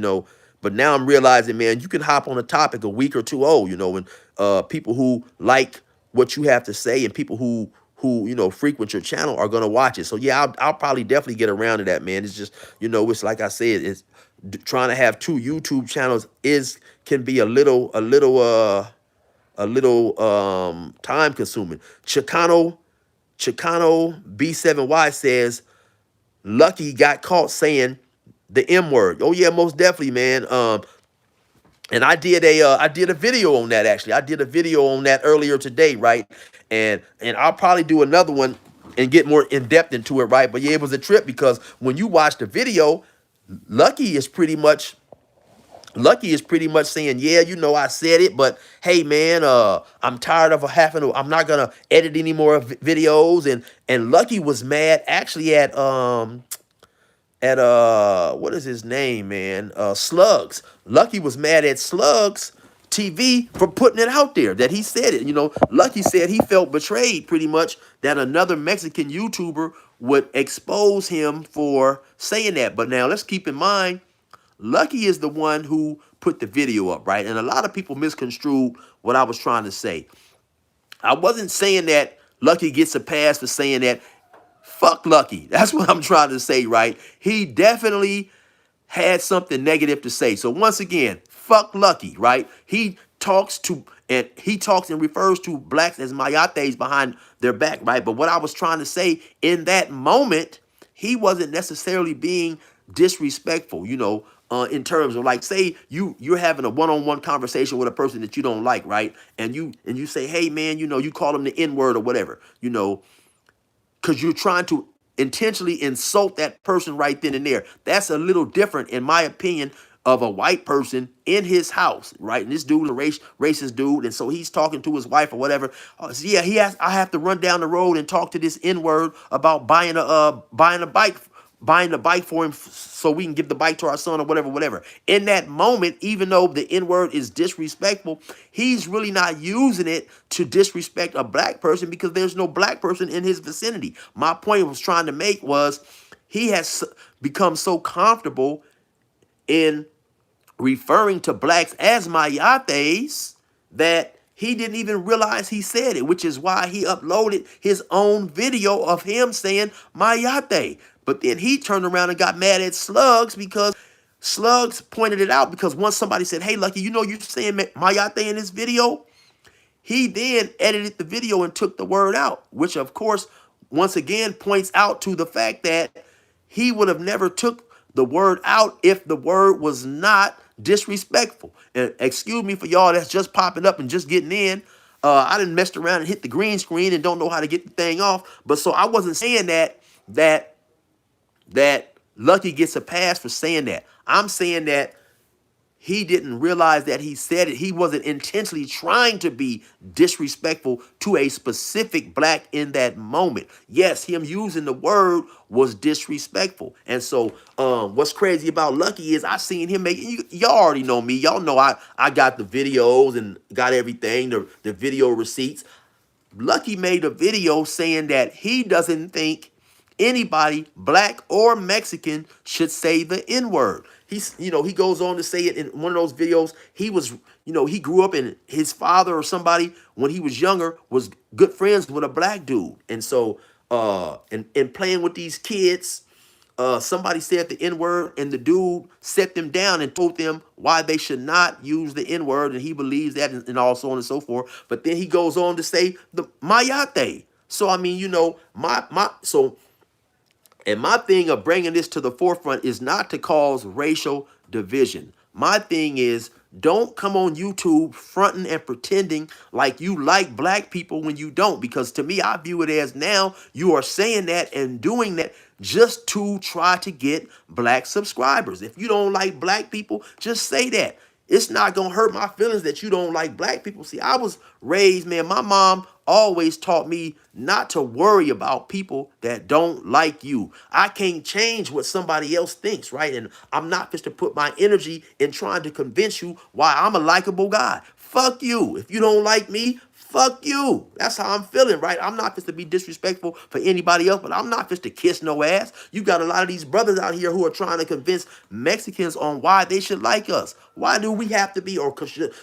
but now I'm realizing, man, you can hop on a topic a week or two old, and people who like what you have to say and people who frequent your channel are gonna watch it. So yeah, I'll probably definitely get around to that, man. It's just it's like I said, it's trying to have two YouTube channels can be a little time consuming. Chicano B7Y says Lucky got caught saying the M word. Oh yeah, most definitely, man. And I did a video on that actually. I did a video on that earlier today, right? And I'll probably do another one and get more in depth into it, right? But yeah, it was a trip because when you watch the video, Lucky is pretty much Lucky is pretty much saying, yeah, I said it, but hey, man, I'm tired of having to, I'm not gonna edit any more videos. And Lucky was mad actually at what is his name, man? Slugs. Lucky was mad at Slugs TV for putting it out there that he said it. Lucky said he felt betrayed pretty much that another Mexican YouTuber would expose him for saying that. But now let's keep in mind, Lucky is the one who put the video up, right? And a lot of people misconstrued what I was trying to say. I wasn't saying that Lucky gets a pass for saying that. Fuck Lucky. That's what I'm trying to say, right? He definitely had something negative to say. So once again, fuck Lucky, right? He talks and refers to blacks as mayates behind their back, right? But what I was trying to say in that moment, he wasn't necessarily being disrespectful, in terms of like, say you're having a one-on-one conversation with a person that you don't like, right? And you say, hey man, you call him the N-word or whatever, because you're trying to intentionally insult that person right then and there. That's a little different, in my opinion, of a white person in his house, right? And this dude is a racist dude, and so he's talking to his wife or whatever. So yeah, I have to run down the road and talk to this N-word about buying a bike for him so we can give the bike to our son or whatever. In that moment, even though the N-word is disrespectful, he's really not using it to disrespect a black person because there's no black person in his vicinity. My point I was trying to make was he has become so comfortable in referring to blacks as mayates that he didn't even realize he said it, which is why he uploaded his own video of him saying mayate. But then he turned around and got mad at Slugs because Slugs pointed it out, because once somebody said, hey, Lucky, you're saying mayate in this video? He then edited the video and took the word out, which of course, once again, points out to the fact that he would have never took the word out if the word was not disrespectful. And excuse me for y'all that's just popping up and just getting in. I didn't mess around and hit the green screen and don't know how to get the thing off. But so I wasn't saying that that Lucky gets a pass for saying that. I'm saying that he didn't realize that he said it. He wasn't intentionally trying to be disrespectful to a specific black in that moment. Yes, him using the word was disrespectful. And so what's crazy about Lucky is I seen him make y'all already know me. Y'all know I got the videos and got everything, the video receipts. Lucky made a video saying that he doesn't think anybody, black or Mexican, should say the N-word. He goes on to say it in one of those videos. He was, he grew up and his father or somebody when he was younger was good friends with a black dude. And so, and playing with these kids, somebody said the N-word and the dude set them down and told them why they should not use the N-word, and he believes that and all so on and so forth. But then he goes on to say the Mayate. So I mean, my thing of bringing this to the forefront is not to cause racial division. My thing is don't come on YouTube fronting and pretending like you like black people when you don't. Because to me, I view it as now you are saying that and doing that just to try to get black subscribers. If you don't like black people, just say that. It's not going to hurt my feelings that you don't like black people. See, I was raised, man, my mom always taught me not to worry about people that don't like you. I can't change what somebody else thinks, right? And I'm not just to put my energy in trying to convince you why I'm a likable guy. Fuck you. If you don't like me, fuck you. That's how I'm feeling, right? I'm not just to be disrespectful for anybody else, but I'm not just to kiss no ass. You got a lot of these brothers out here who are trying to convince Mexicans on why they should like us. Why do we have to be, or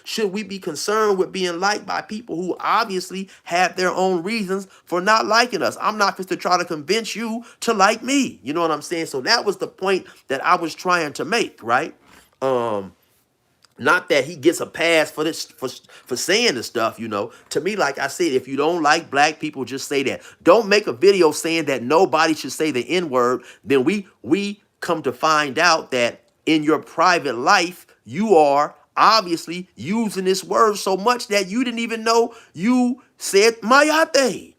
should we be concerned with being liked by people who obviously have their own reasons for not liking us? I'm not just to try to convince you to like me. You know what I'm saying? So that was the point that I was trying to make, right? Not that he gets a pass for this for saying the stuff, To me, like I said, if you don't like black people, just say that. Don't make a video saying that nobody should say the N-word. Then we come to find out that in your private life, you are obviously using this word so much that you didn't even know you said mayate.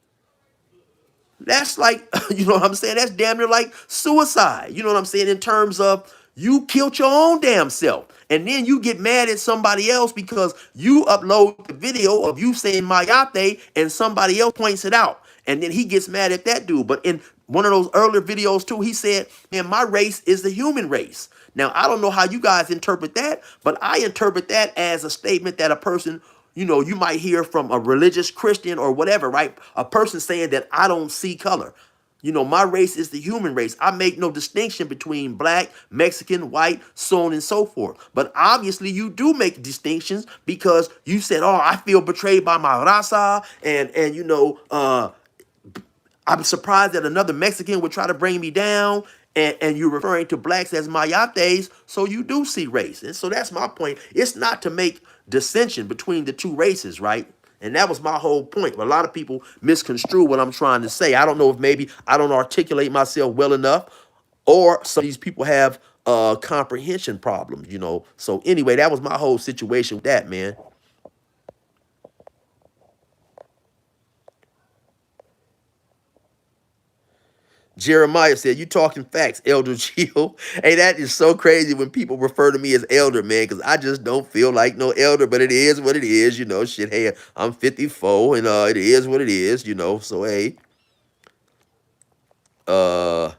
That's like, you know what I'm saying? That's damn near like suicide. You know what I'm saying? In terms of you killed your own damn self. And then you get mad at somebody else because you upload the video of you saying Mayate and somebody else points it out. And then he gets mad at that dude. But in one of those earlier videos too, he said, man, my race is the human race. Now, I don't know how you guys interpret that, but I interpret that as a statement that a person, you might hear from a religious Christian or whatever, right? A person saying that I don't see color. My race is the human race. I make no distinction between black, Mexican, white, so on and so forth. But obviously you do make distinctions because you said, oh, I feel betrayed by my raza. I'm surprised that another Mexican would try to bring me down. And you're referring to blacks as mayates, so you do see race. And so that's my point. It's not to make dissension between the two races, right? And that was my whole point. But a lot of people misconstrue what I'm trying to say. I don't know if maybe I don't articulate myself well enough, or some of these people have comprehension problems. So anyway, that was my whole situation with that, man. Jeremiah said, you talking facts, Elder Gio. Hey, that is so crazy when people refer to me as elder, man, because I just don't feel like no elder, but it is what it is. Shit, hey, I'm 54 and it is what it is. So hey, uh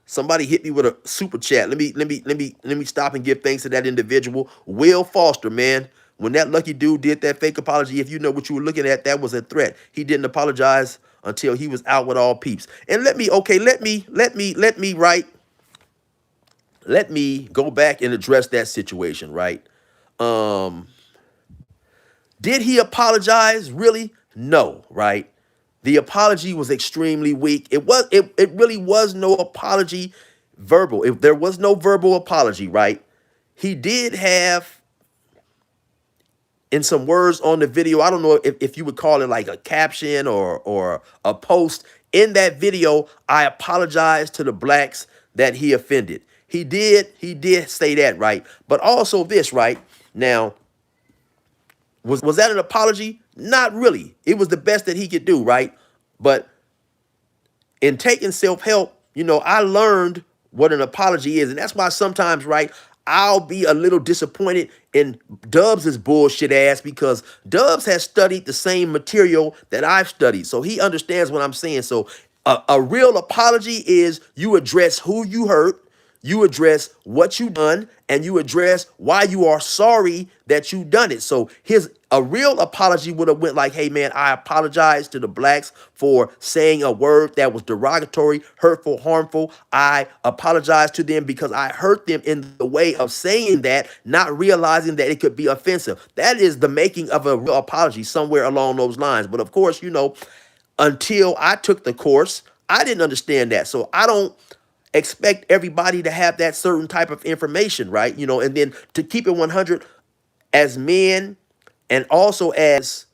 somebody hit me with a super chat. Let me stop and give thanks to that individual. Will Foster, man. When that lucky dude did that fake apology, if you know what you were looking at, that was a threat. He didn't apologize until he was out with all peeps. And let me go back and address that situation, right? Um, did he apologize? Really? No, right? The apology was extremely weak. It really was no apology verbal. If there was no verbal apology, right? He did have in some words on the video. I don't know if you would call it like a caption or a post. In that video, I apologize to the blacks that he offended. he did say that, right? But also this, right? Now, was that an apology? Not really. It was the best that he could do, right? But in taking self-help, I learned what an apology is. And that's why sometimes, right, I'll be a little disappointed in Dubs' bullshit ass because Dubs has studied the same material that I've studied. So he understands what I'm saying. So a real apology is you address who you hurt, you address what you done, and you address why you are sorry that you done it. So his a real apology would have went like, hey man, I apologize to the blacks for saying a word that was derogatory, hurtful, harmful. I apologize to them because I hurt them in the way of saying that, not realizing that it could be offensive. That is the making of a real apology, somewhere along those lines. But of course, until I took the course, I didn't understand that. So I don't expect everybody to have that certain type of information, right? And then to keep it 100, as men and also as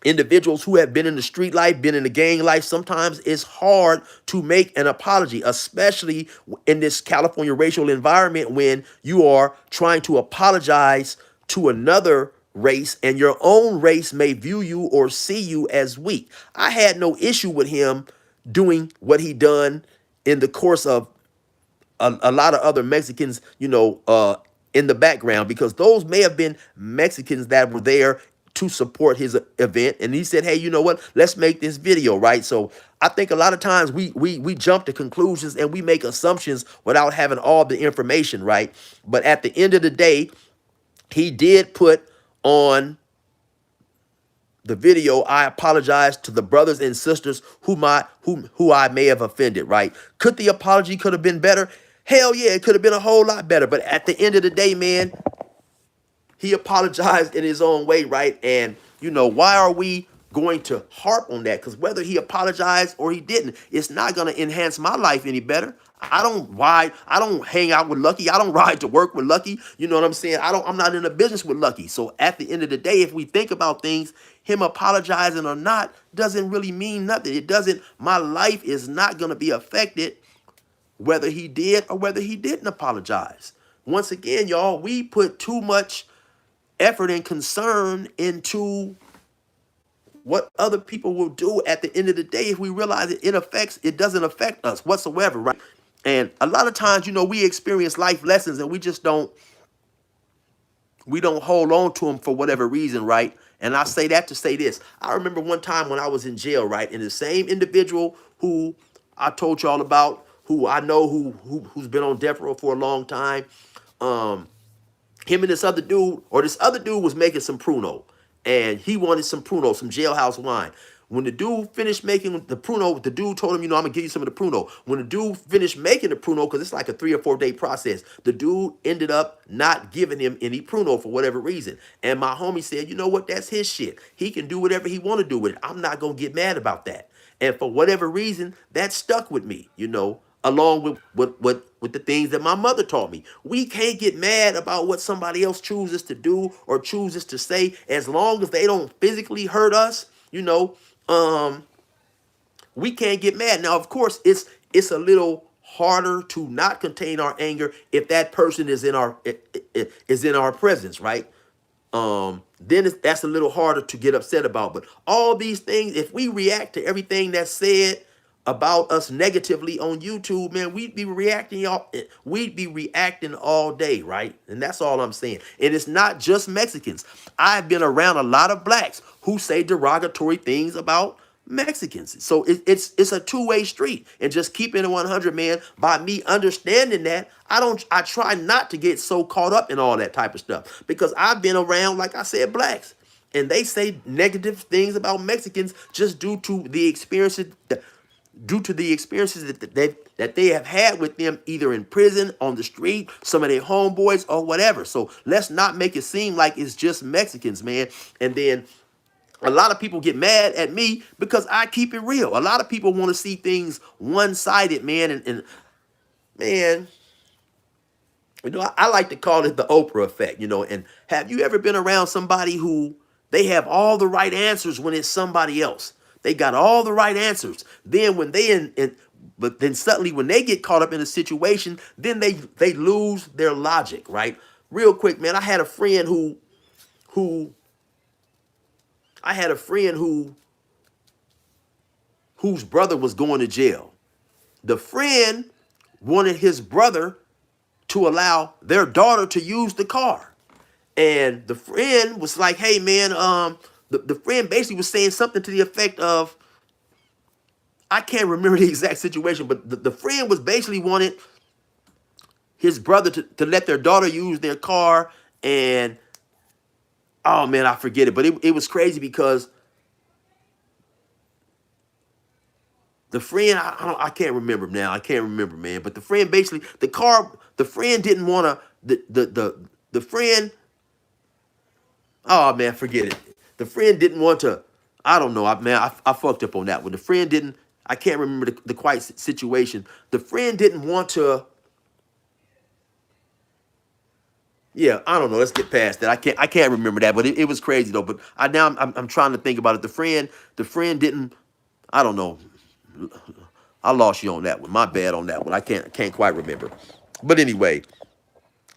individuals who have been in the street life, been in the gang life, sometimes it's hard to make an apology, especially in this California racial environment when you are trying to apologize to another race and your own race may view you or see you as weak. I had no issue with him doing what he done in the course of a lot of other Mexicans, in the background, because those may have been Mexicans that were there to support his event. And he said, hey, you know what? Let's make this video, right? So I think a lot of times we jump to conclusions and we make assumptions without having all the information, right? But at the end of the day, he did put on the video, I apologize to the brothers and sisters who I may have offended, right? Could the apology could have been better? Hell yeah, it could have been a whole lot better. But at the end of the day, man, he apologized in his own way, right? And, why are we going to harp on that? Because whether he apologized or he didn't, it's not going to enhance my life any better. I don't hang out with Lucky. I don't ride to work with Lucky. You know what I'm saying? I'm not in a business with Lucky. So at the end of the day, if we think about things, him apologizing or not doesn't really mean nothing. My life is not going to be affected whether he did or whether he didn't apologize. Once again, y'all, we put too much effort and concern into what other people will do at the end of the day. If we realize it doesn't affect us whatsoever, right? And a lot of times, we experience life lessons and we don't hold on to them for whatever reason, right? And I say that to say this. I remember one time when I was in jail, right? And the same individual who I told y'all about, who I know who's been on death row for a long time, him and this other dude was making some Pruno, and he wanted some Pruno, some jailhouse wine. When the dude finished making the Pruno, the dude told him, I'm gonna give you some of the Pruno. When the dude finished making the Pruno, because it's like a 3 or 4 day process, the dude ended up not giving him any Pruno for whatever reason. And my homie said, you know what, that's his shit. He can do whatever he want to do with it. I'm not gonna get mad about that. And for whatever reason, that stuck with me, along with the things that my mother taught me. We can't get mad about what somebody else chooses to do or chooses to say, as long as they don't physically hurt us, we can't get mad. Now, of course, it's a little harder to not contain our anger if that person is in our presence, right? Then that's a little harder to get upset about. But all these things, if we react to everything that's said about us negatively on YouTube, man, we'd be reacting all day, right? And that's all I'm saying. And it's not just Mexicans. I've been around a lot of blacks who say derogatory things about Mexicans. So it's a two-way street. And just keeping it 100, man, by me understanding that, I try not to get so caught up in all that type of stuff, because I've been around, like I said, blacks, and they say negative things about Mexicans just due to the experiences that they have had with them, either in prison, on the street, some of their homeboys, or whatever. So let's not make it seem like it's just Mexicans, man. And then a lot of people get mad at me because I keep it real. A lot of people want to see things one-sided, man. And man, I like to call it the Oprah effect, And have you ever been around somebody who they have all the right answers when it's somebody else? They got all the right answers. Then when But then suddenly when they get caught up in a situation, then they lose their logic, right? Real quick, man, I had a friend who I had a friend whose brother was going to jail. The friend wanted his brother to allow their daughter to use the car. And the friend was like, hey man, the friend basically was saying something to the effect of, I can't remember the exact situation, but the friend was basically wanted his brother to let their daughter use their car. And oh man, I forget it. But it was crazy because the friend, I can't remember now. I can't remember, man. But the friend basically, the friend didn't want to, the friend, oh man, forget it. The friend didn't want to, I don't know, I fucked up on that one. The friend didn't, I can't remember the quite situation. The friend didn't want to, yeah, I don't know. Let's get past that. I can't remember that, but it was crazy though. But I'm trying to think about it. The friend didn't, I don't know. I lost you on that one. My bad on that one. I can't quite remember. But anyway,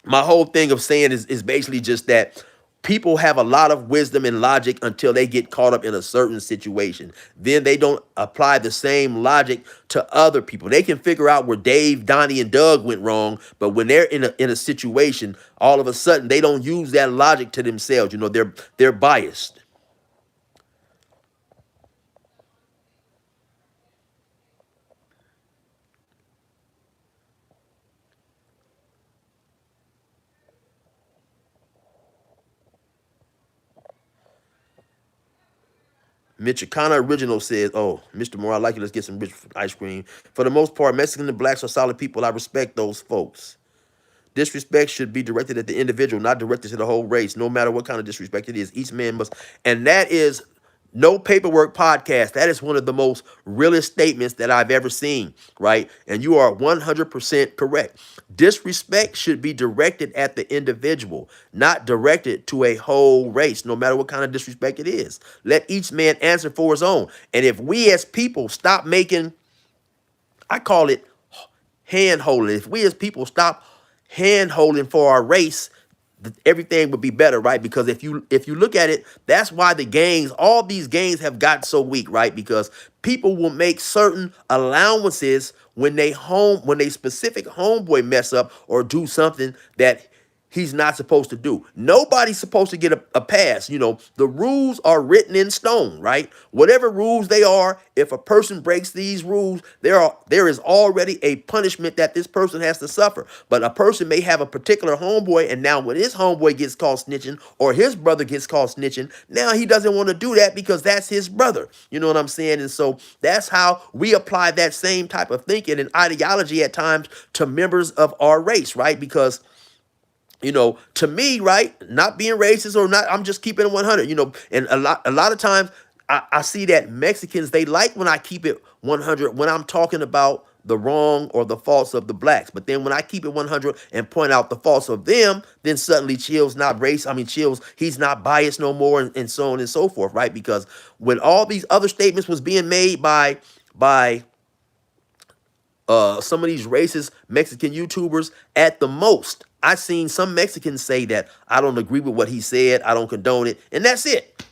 my whole thing of saying is basically just that people have a lot of wisdom and logic until they get caught up in a certain situation. Then they don't apply the same logic to other people. They can figure out where Dave, Donnie, and Doug went wrong, but when they're in a situation, all of a sudden they don't use that logic to themselves. You know, they're biased. Michicana Original says, oh, Mr. Moore, I like it. Let's get some rich ice cream. For the most part, Mexicans and blacks are solid people. I respect those folks. Disrespect should be directed at the individual, not directed to the whole race, no matter what kind of disrespect it is. Each man must, and that is no paperwork podcast. That is one of the most realest statements that I've ever seen, right? And you are 100% correct. Disrespect should be directed at the individual, not directed to a whole race, no matter what kind of disrespect it is. Let each man answer for his own. And if we as people stop making, I call it hand holding. If we as people stop hand holding for our race, everything would be better, right? Because if you look at it, that's why the gangs, all these gangs have got so weak, right? Because people will make certain allowances when they specific homeboy mess up or do something that he's not supposed to do. Nobody's supposed to get a pass. You know, the rules are written in stone, right? Whatever rules they are, if a person breaks these rules, there is already a punishment that this person has to suffer. But a person may have a particular homeboy, and now when his homeboy gets caught snitching or his brother gets caught snitching, now he doesn't want to do that because that's his brother. You know what I'm saying? And so that's how we apply that same type of thinking and ideology at times to members of our race, right? Because you know, to me, right, not being racist or not, I'm just keeping it 100, you know, and a lot of times I see that Mexicans, they like when I keep it 100 when I'm talking about the wrong or the faults of the blacks. But then when I keep it 100 and point out the faults of them, then suddenly Chill's, he's not biased no more, and so on and so forth, right? Because when all these other statements was being made by some of these racist Mexican YouTubers, at the most, I seen some Mexicans say that I don't agree with what he said, I don't condone it, and that's it.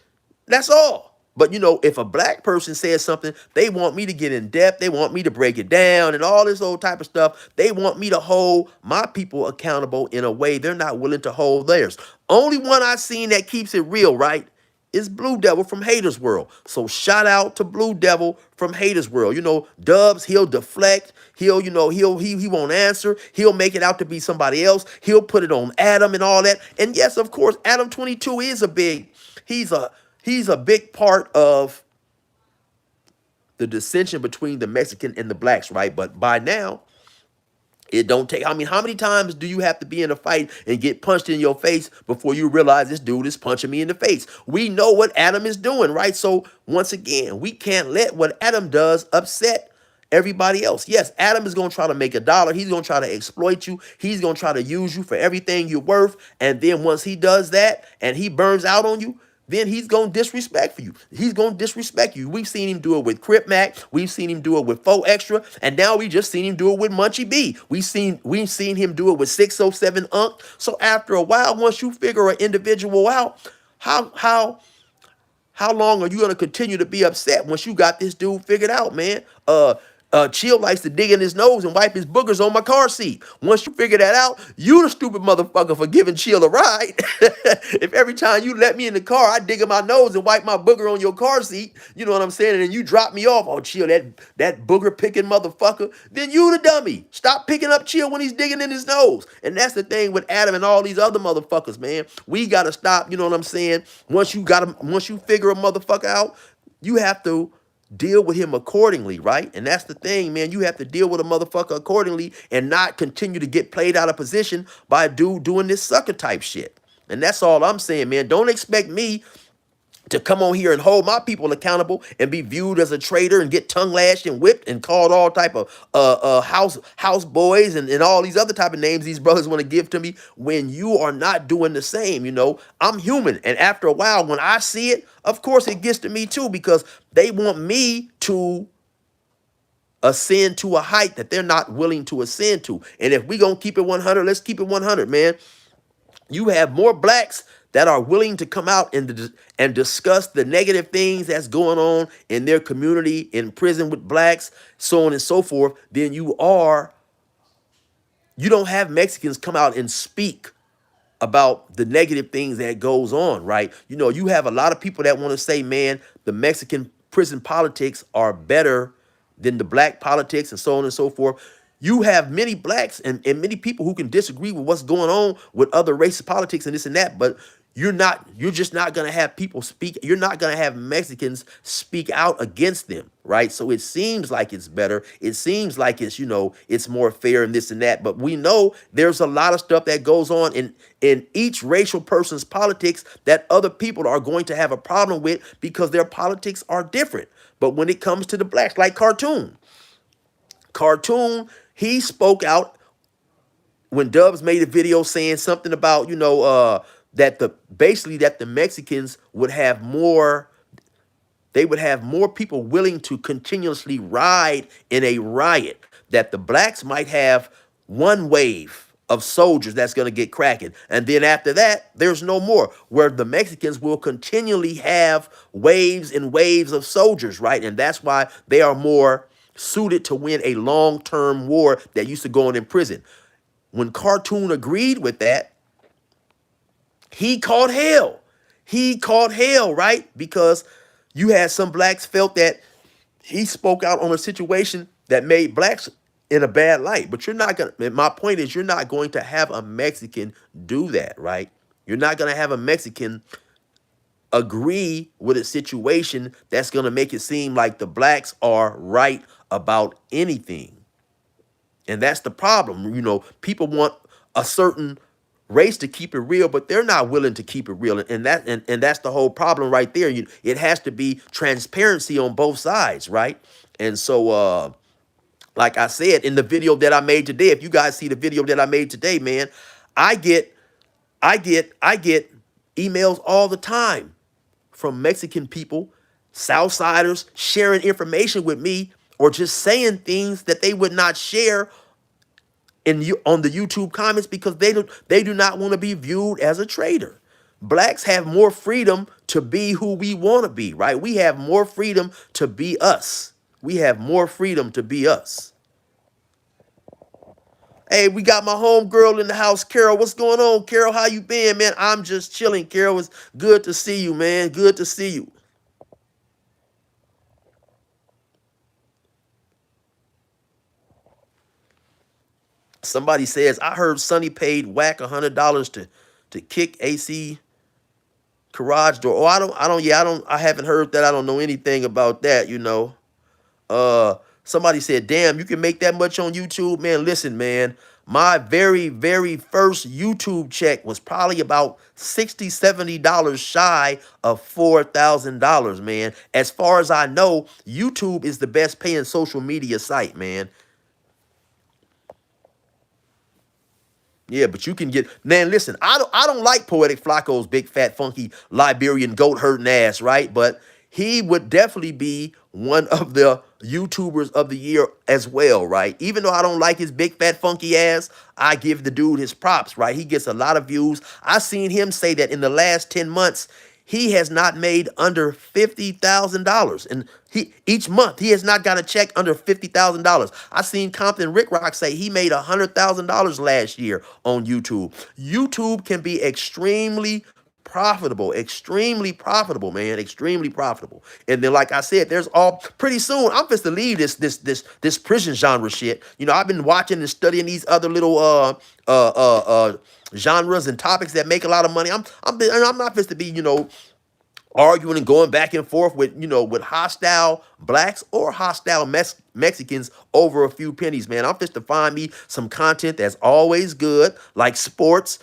That's all. But you know, if a black person says something, they want me to get in depth, they want me to break it down and all this old type of stuff. They want me to hold my people accountable in a way they're not willing to hold theirs. Only one I seen that keeps it real, right, is Blue Devil from Haters World. So shout out to Blue Devil from Haters World. You know, Dubs, he'll deflect. He won't answer. He'll make it out to be somebody else. He'll put it on Adam and all that. And yes, of course, Adam 22 is he's a big part of the dissension between the Mexican and the blacks, right? But by now, it don't take, how many times do you have to be in a fight and get punched in your face before you realize this dude is punching me in the face? We know what Adam is doing, right? So once again, we can't let what Adam does upset everybody else. Yes, Adam is going to try to make a dollar. He's going to try to exploit you. He's going to try to use you for everything you're worth. And then once he does that and he burns out on you, then he's gonna disrespect for you. He's gonna disrespect you. We've seen him do it with Crip Mac. We've seen him do it with Faux Extra, and now we just seen him do it with Munchie B. We've seen him do it with 607 Unk. So after a while, once you figure an individual out, how long are you gonna continue to be upset once you got this dude figured out, man? Chill likes to dig in his nose and wipe his boogers on my car seat. Once you figure that out, you the stupid motherfucker for giving Chill a ride. If every time you let me in the car, I dig in my nose and wipe my booger on your car seat, you know what I'm saying? And then you drop me off, oh Chill, that booger picking motherfucker, then you the dummy. Stop picking up Chill when he's digging in his nose. And that's the thing with Adam and all these other motherfuckers, man. We gotta stop, you know what I'm saying? Once you figure a motherfucker out, you have to deal with him accordingly, right? And that's the thing, man. You have to deal with a motherfucker accordingly and not continue to get played out of position by a dude doing this sucker type shit. And that's all I'm saying, man. Don't expect me to come on here and hold my people accountable and be viewed as a traitor and get tongue lashed and whipped and called all type of house boys and all these other type of names these brothers want to give to me when you are not doing the same. You know, I'm human, and after a while when I see it, of course it gets to me too, because they want me to ascend to a height that they're not willing to ascend to. And if we gonna keep it 100, let's keep it 100, man. You have more blacks that are willing to come out and discuss the negative things that's going on in their community, in prison with blacks, so on and so forth, than you don't have Mexicans come out and speak about the negative things that goes on, right? You know, you have a lot of people that want to say, man, the Mexican prison politics are better than the black politics and so on and so forth. You have many blacks and many people who can disagree with what's going on with other races, politics, and this and that, but you're just not going to have people speak. You're not going to have Mexicans speak out against them, right? So it seems like it's better. It seems like it's, it's more fair and this and that, but we know there's a lot of stuff that goes on in each racial person's politics that other people are going to have a problem with because their politics are different. But when it comes to the blacks, like Cartoon, he spoke out when Dubs made a video saying something about, that the Mexicans would have more, they would have more people willing to continuously ride in a riot, that the blacks might have one wave of soldiers that's going to get cracking. And then after that, there's no more, where the Mexicans will continually have waves and waves of soldiers, right? And that's why they are more suited to win a long-term war that used to go on in prison. When Cartoon agreed with that, he caught hell. He caught hell, right? Because you had some blacks felt that he spoke out on a situation that made blacks in a bad light. But you're not going to, my point is, you're not going to have a Mexican do that, right? You're not going to have a Mexican agree with a situation that's going to make it seem like the blacks are right about anything. And that's the problem. People want a certain race to keep it real, but they're not willing to keep it real. And that's the whole problem right there. It has to be transparency on both sides, right? And so like I said in the video that I made today, if you guys see the video that I made today, man, I get emails all the time from Mexican people, Southsiders, sharing information with me or just saying things that they would not share on the YouTube comments because they do not want to be viewed as a traitor. Blacks have more freedom to be who we want to be, right? We have more freedom to be us. We have more freedom to be us. Hey, we got my homegirl in the house, Carol. What's going on, Carol? How you been, man? I'm just chilling, Carol. It's good to see you, man. Good to see you. Somebody says, I heard Sonny paid Whack $100 to kick AC garage door. Oh, I haven't heard that. I don't know anything about that, Somebody said, damn, you can make that much on YouTube, man. Listen, man, my very, very first YouTube check was probably about $60, $70 shy of $4,000, man. As far as I know, YouTube is the best paying social media site, man. Yeah, but you can get, man. Listen, I don't like Poetic Flacco's big fat funky Liberian goat hurting ass, right? But he would definitely be one of the YouTubers of the year as well, right? Even though I don't like his big fat funky ass, I give the dude his props, right? He gets a lot of views. I seen him say that in the last 10 months he has not made under $50,000, and he each month he has not got a check under $50,000. I seen Compton Rick Rock say he made $100,000 last year on YouTube. YouTube can be extremely profitable, man, extremely profitable. And then, like I said, there's all pretty soon. I'm just to leave this prison genre shit. You know, I've been watching and studying these other little genres and topics that make a lot of money. I'm not just to be, you know, arguing and going back and forth with, you know, with hostile blacks or hostile Mexicans over a few pennies, man. I'm just to find me some content that's always good, like sports,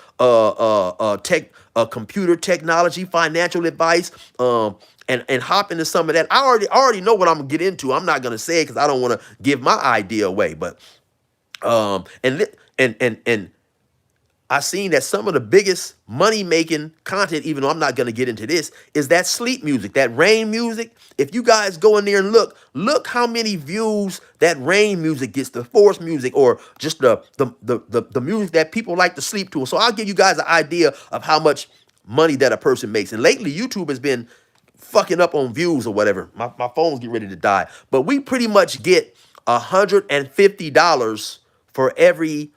computer technology, financial advice, and hop into some of that. I already know what I'm gonna get into. I'm not gonna say it because I don't want to give my idea away, but and I seen that some of the biggest money making content, even though I'm not going to get into this, is that sleep music, that rain music. If you guys go in there and look how many views that rain music gets, the forest music, or just the music that people like to sleep to. So I'll give you guys an idea of how much money that a person makes. And lately, YouTube has been fucking up on views or whatever. My phone's getting ready to die. But we pretty much get $150 for every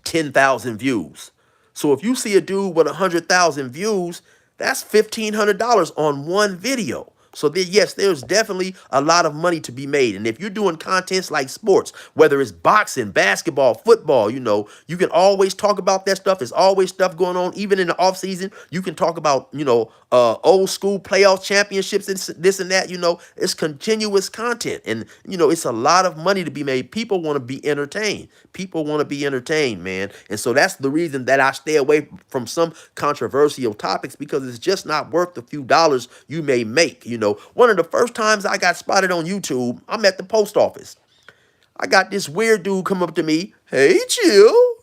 10,000 views. So if you see a dude with 100,000 views, that's $1,500 on one video. So there, yes, there's definitely a lot of money to be made. And if you're doing contents like sports, whether it's boxing, basketball, football, you know, you can always talk about that stuff. There's always stuff going on. Even in the off season, you can talk about, you know, old school playoff championships and this and that. You know, it's continuous content. And, you know, it's a lot of money to be made. People want to be entertained. People want to be entertained, man. And so that's the reason that I stay away from some controversial topics, because it's just not worth the few dollars you may make. You know, one of the first times I got spotted on YouTube, I'm at the post office. I got this weird dude come up to me, "Hey, Chill."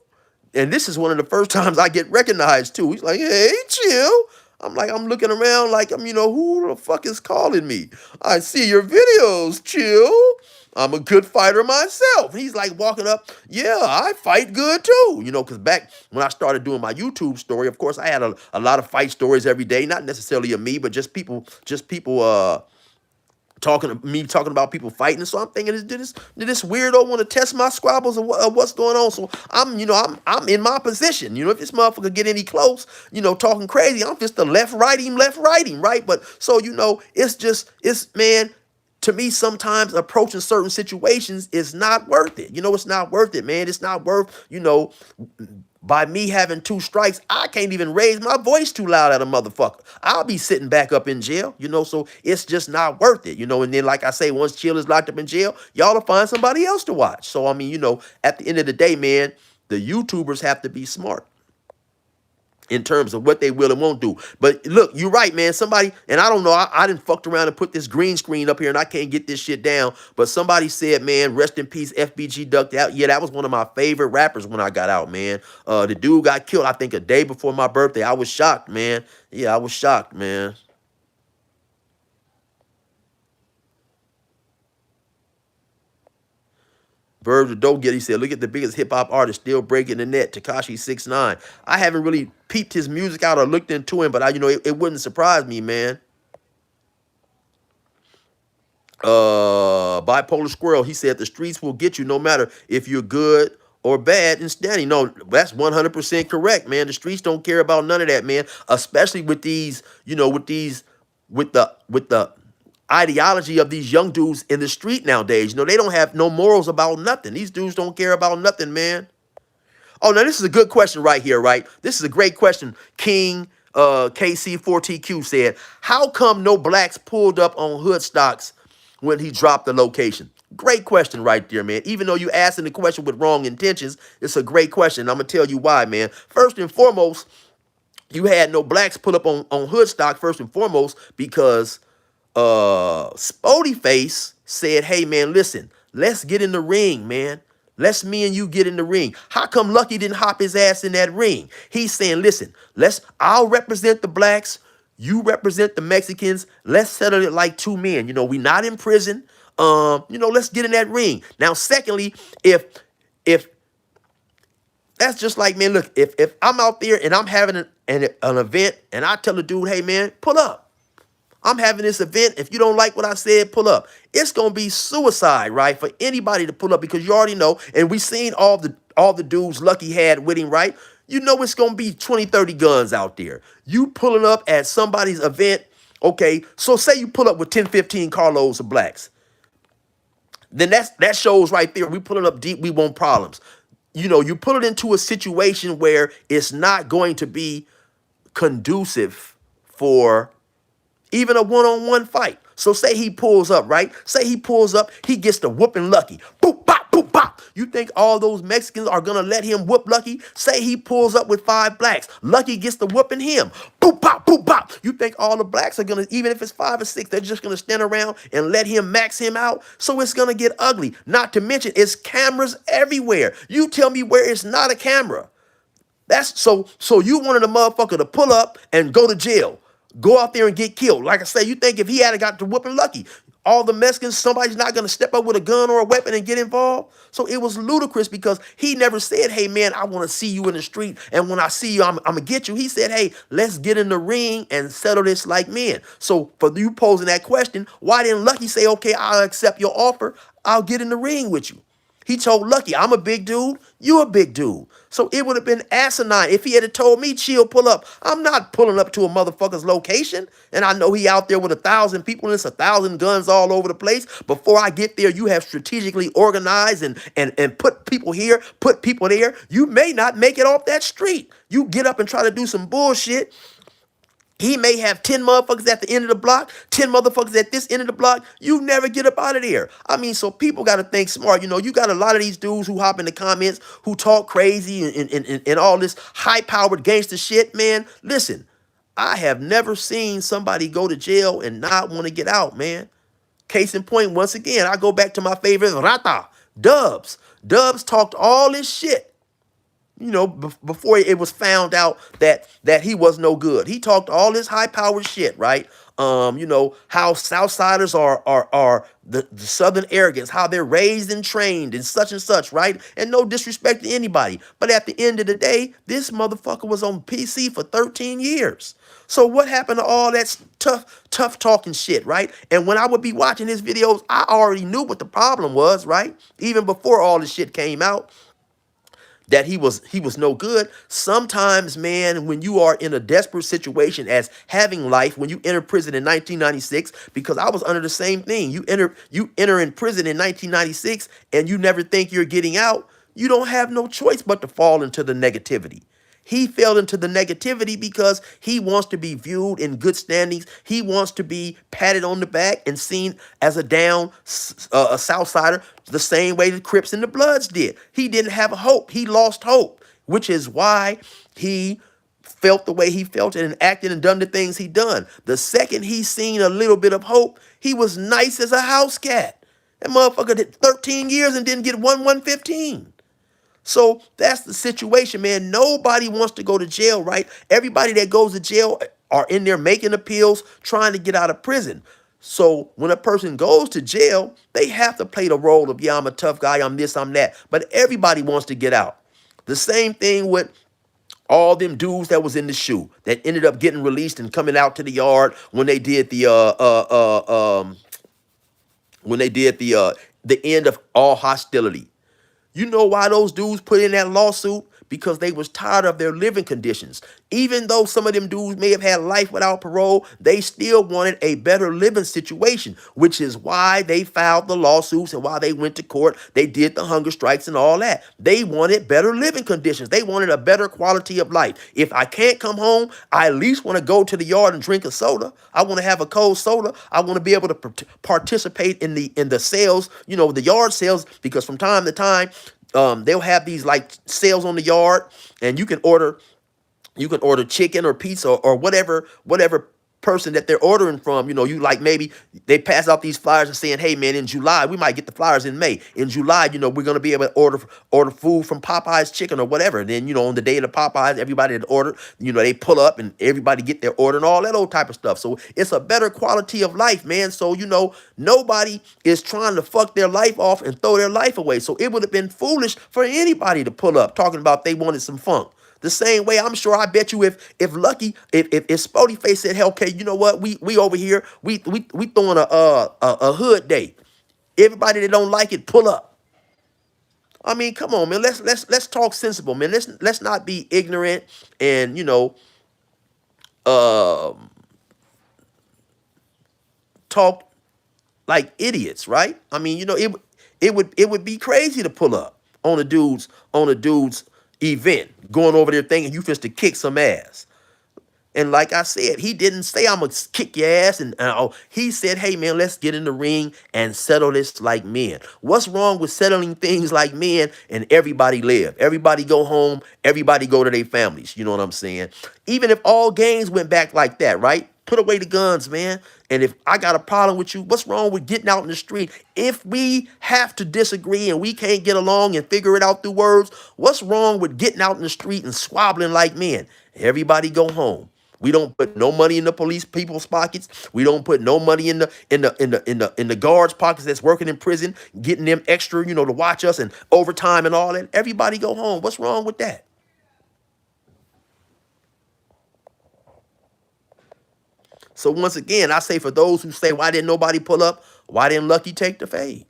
And this is one of the first times I get recognized too. He's like, "Hey, Chill." I'm like, I'm looking around like, you know, who the fuck is calling me? "I see your videos, Chill. I'm a good fighter myself." He's like walking up, "Yeah, I fight good too." You know, because back when I started doing my YouTube story, of course, I had a lot of fight stories every day. Not necessarily of me, but just people talking about people fighting. So I'm thinking, did this weirdo want to test my squabbles, or what's going on? So I'm in my position. You know, if this motherfucker get any close, you know, talking crazy, I'm just the left right him, right? But so, you know, it's man, to me, sometimes approaching certain situations is not worth it. You know, it's not worth it, man. It's not worth, you know, by me having two strikes, I can't even raise my voice too loud at a motherfucker. I'll be sitting back up in jail, you know, so it's just not worth it, you know. And then, like I say, once Chill is locked up in jail, y'all will find somebody else to watch. So, I mean, you know, at the end of the day, man, the YouTubers have to be smart in terms of what they will and won't do. But look, you're right, man. Somebody, and I don't know, I didn't fucked around and put this green screen up here and I can't get this shit down. But somebody said, man, rest in peace, FBG ducked out. Yeah, that was one of my favorite rappers when I got out, man. The dude got killed, I think, a day before my birthday. I was shocked, man. Yeah, I was shocked, man. Verbs of Dope Get, he said, "Look at the biggest hip hop artist still breaking the net, Tekashi 6ix9ine. I haven't really peeped his music out or looked into him, but it wouldn't surprise me, man. Bipolar Squirrel, he said, "The streets will get you no matter if you're good or bad and steady." No, that's 100% correct, man. The streets don't care about none of that, man. Especially with these, you know, with the ideology of these young dudes in the street nowadays. You know, they don't have no morals about nothing. These dudes don't care about nothing, man. Oh, now this is a good question right here, right? This is a great question. King KC4TQ said, "How come no blacks pulled up on hood stocks when he dropped the location?" Great question right there, man. Even though you asking the question with wrong intentions, it's a great question. I'm going to tell you why, man. First and foremost, you had no blacks pull up on hood stock, first and foremost, because Spody Face said, "Hey, man, listen, let's get in the ring, man. Let's me and you get in the ring. How come Lucky didn't hop his ass in that ring? He's saying, listen, I'll represent the blacks. You represent the Mexicans. Let's settle it like two men. We not in prison. Let's get in that ring. Now, secondly, if that's just like, man, look, if I'm out there and I'm having an event and I tell the dude, hey man, pull up. I'm having this event. If you don't like what I said, pull up. It's gonna be suicide, right? For anybody to pull up, because you already know, and we seen all the dudes Lucky had with him, right? It's gonna be 20, 30 guns out there. You pulling up at somebody's event, okay? So say you pull up with 10, 15 carloads of blacks. Then that shows right there. We pulling up deep, we want problems. You put it into a situation where it's not going to be conducive for even a one-on-one fight. So say he pulls up, right? Say he pulls up, he gets the whooping Lucky. Boop, bop, boop, bop. You think all those Mexicans are going to let him whoop Lucky? Say he pulls up with 5 blacks. Lucky gets the whooping him. Boop, bop, boop, bop. You think all the blacks are going to, even if it's 5 or 6, they're just going to stand around and let him max him out? So it's going to get ugly. Not to mention, it's cameras everywhere. You tell me where it's not a camera. That's so you wanted a motherfucker to pull up and go to jail. Go out there and get killed. Like I say, you think if he had got to whooping Lucky, all the Mexicans, somebody's not going to step up with a gun or a weapon and get involved? So it was ludicrous, because he never said, hey, man, I want to see you in the street, and when I see you, I'm going to get you. He said, hey, let's get in the ring and settle this like men. So for you posing that question, why didn't Lucky say, okay, I'll accept your offer, I'll get in the ring with you? He told Lucky, I'm a big dude, you a big dude. So it would have been asinine if he had told me, chill, pull up. I'm not pulling up to a motherfucker's location, and I know he out there with 1,000 people and it's 1,000 guns all over the place. Before I get there, you have strategically organized and put people here, put people there. You may not make it off that street. You get up and try to do some bullshit. He may have 10 motherfuckers at the end of the block, 10 motherfuckers at this end of the block. You never get up out of there. I mean, so people got to think smart. You got a lot of these dudes who hop in the comments, who talk crazy and all this high-powered gangster shit. Man, listen, I have never seen somebody go to jail and not want to get out, man. Case in point, once again, I go back to my favorite Rata, Dubs. Dubs talked all this shit. Before it was found out that he was no good. He talked all this high-powered shit, right? How Southsiders are the Southern arrogance, how they're raised and trained and such, right? And no disrespect to anybody. But at the end of the day, this motherfucker was on PC for 13 years. So what happened to all that tough talking shit, right? And when I would be watching his videos, I already knew what the problem was, right? Even before all this shit came out, that he was no good. Sometimes, man, when you are in a desperate situation as having life, when you enter prison in 1996, because I was under the same thing. You enter in prison in 1996 and you never think you're getting out. You don't have no choice but to fall into the negativity. He fell into the negativity because he wants to be viewed in good standings. He wants to be patted on the back and seen as a Southsider, the same way the Crips and the Bloods did. He didn't have a hope. He lost hope, which is why he felt the way he felt and acted and done the things he done. The second he seen a little bit of hope, he was nice as a house cat. That motherfucker did 13 years and didn't get 115. So that's the situation, man. Nobody wants to go to jail, right? Everybody that goes to jail are in there making appeals, trying to get out of prison. So when a person goes to jail, they have to play the role of, yeah, I'm a tough guy, I'm this, I'm that. But everybody wants to get out. The same thing with all them dudes that was in the shoe that ended up getting released and coming out to the yard when they did the end of all hostility. You know why those dudes put in that lawsuit? Because they was tired of their living conditions. Even though some of them dudes may have had life without parole, they still wanted a better living situation, which is why they filed the lawsuits and why they went to court. They did the hunger strikes and all that. They wanted better living conditions. They wanted a better quality of life. If I can't come home, I at least want to go to the yard and drink a soda. I want to have a cold soda. I want to be able to participate in the sales, the yard sales, because from time to time, they'll have these like sales on the yard, and you can order chicken or pizza or whatever person that they're ordering from, you like maybe they pass out these flyers and saying, hey man, in July, we might get the flyers in May. In July, we're gonna be able to order food from Popeye's Chicken or whatever. And then, on the day of the Popeyes, everybody that ordered, they pull up and everybody get their order and all that old type of stuff. So it's a better quality of life, man. So, nobody is trying to fuck their life off and throw their life away. So it would have been foolish for anybody to pull up talking about they wanted some funk. The same way, I'm sure, I bet you if Lucky, if Spody Face said, hey, okay, you know what, we over here, we throwing a hood day. Everybody that don't like it, pull up. I mean, come on, man. Let's talk sensible, man. Let's not be ignorant and uh, talk like idiots, right? I mean, it would be crazy to pull up on a dude's event, going over there thinking you just to kick some ass. And like I said, he didn't say I'm gonna kick your ass, and he said, "Hey man, let's get in the ring and settle this like men." What's wrong with settling things like men and everybody live? Everybody go home. Everybody go to their families. You know what I'm saying? Even if all gangs went back like that, right? Put away the guns, man. And if I got a problem with you, what's wrong with getting out in the street? If we have to disagree and we can't get along and figure it out through words, what's wrong with getting out in the street and squabbling like men? Everybody go home. We don't put no money in the police people's pockets. We don't put no money in the guards' pockets that's working in prison, getting them extra, to watch us and overtime and all that. Everybody go home. What's wrong with that? So once again, I say for those who say, why didn't nobody pull up? Why didn't Lucky take the fade?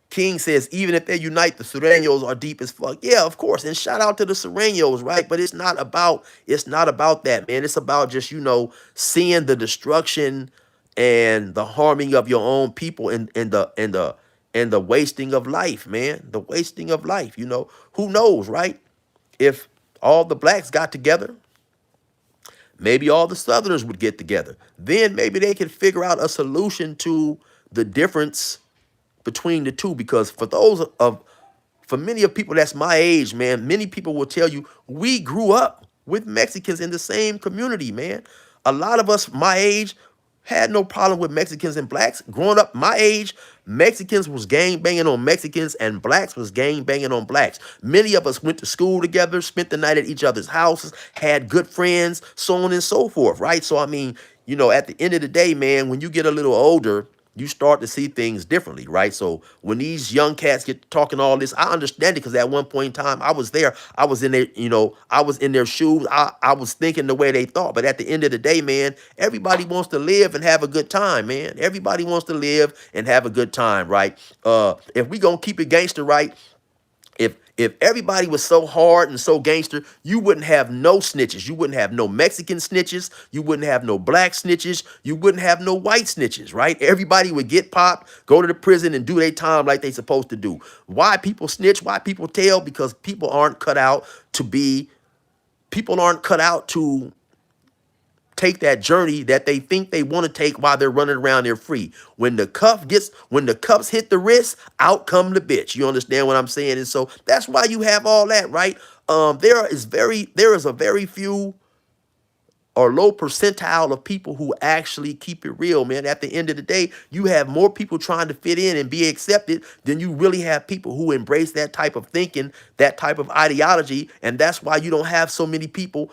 King says, even if they unite, the Sureños are deep as fuck. Yeah, of course. And shout out to the Sureños, right? But it's not about that, man. It's about just, seeing the destruction and the harming of your own people and the wasting of life, man. The wasting of life, Who knows, right? If all the blacks got together, maybe all the Southerners would get together. Then maybe they could figure out a solution to the difference between the two, because for many of people that's my age, man, many people will tell you we grew up with Mexicans in the same community, man. A lot of us my age had no problem with Mexicans and blacks. Growing up my age, Mexicans was gang banging on Mexicans and blacks was gang banging on blacks. Many of us went to school together, spent the night at each other's houses, had good friends, so on and so forth, right? So, I mean, at the end of the day, man, when you get a little older, you start to see things differently, right? So when these young cats get talking all this, I understand it, because at one point in time, I was there. I was in their, I was in their shoes. I was thinking the way they thought. But at the end of the day, man, everybody wants to live and have a good time, man. Everybody wants to live and have a good time, right? If we gonna keep it gangster, right? If everybody was so hard and so gangster, you wouldn't have no snitches. You wouldn't have no Mexican snitches. You wouldn't have no black snitches. You wouldn't have no white snitches, right? Everybody would get popped, go to the prison, and do their time like they supposed to do. Why people snitch? Why people tell? Because people aren't cut out to take that journey that they think they want to take while they're running around there free. When the cuffs hit the wrist, out come the bitch. You understand what I'm saying? And so that's why you have all that, right? There is a very few or low percentile of people who actually keep it real, man. At the end of the day, you have more people trying to fit in and be accepted than you really have people who embrace that type of thinking, that type of ideology. And that's why you don't have so many people,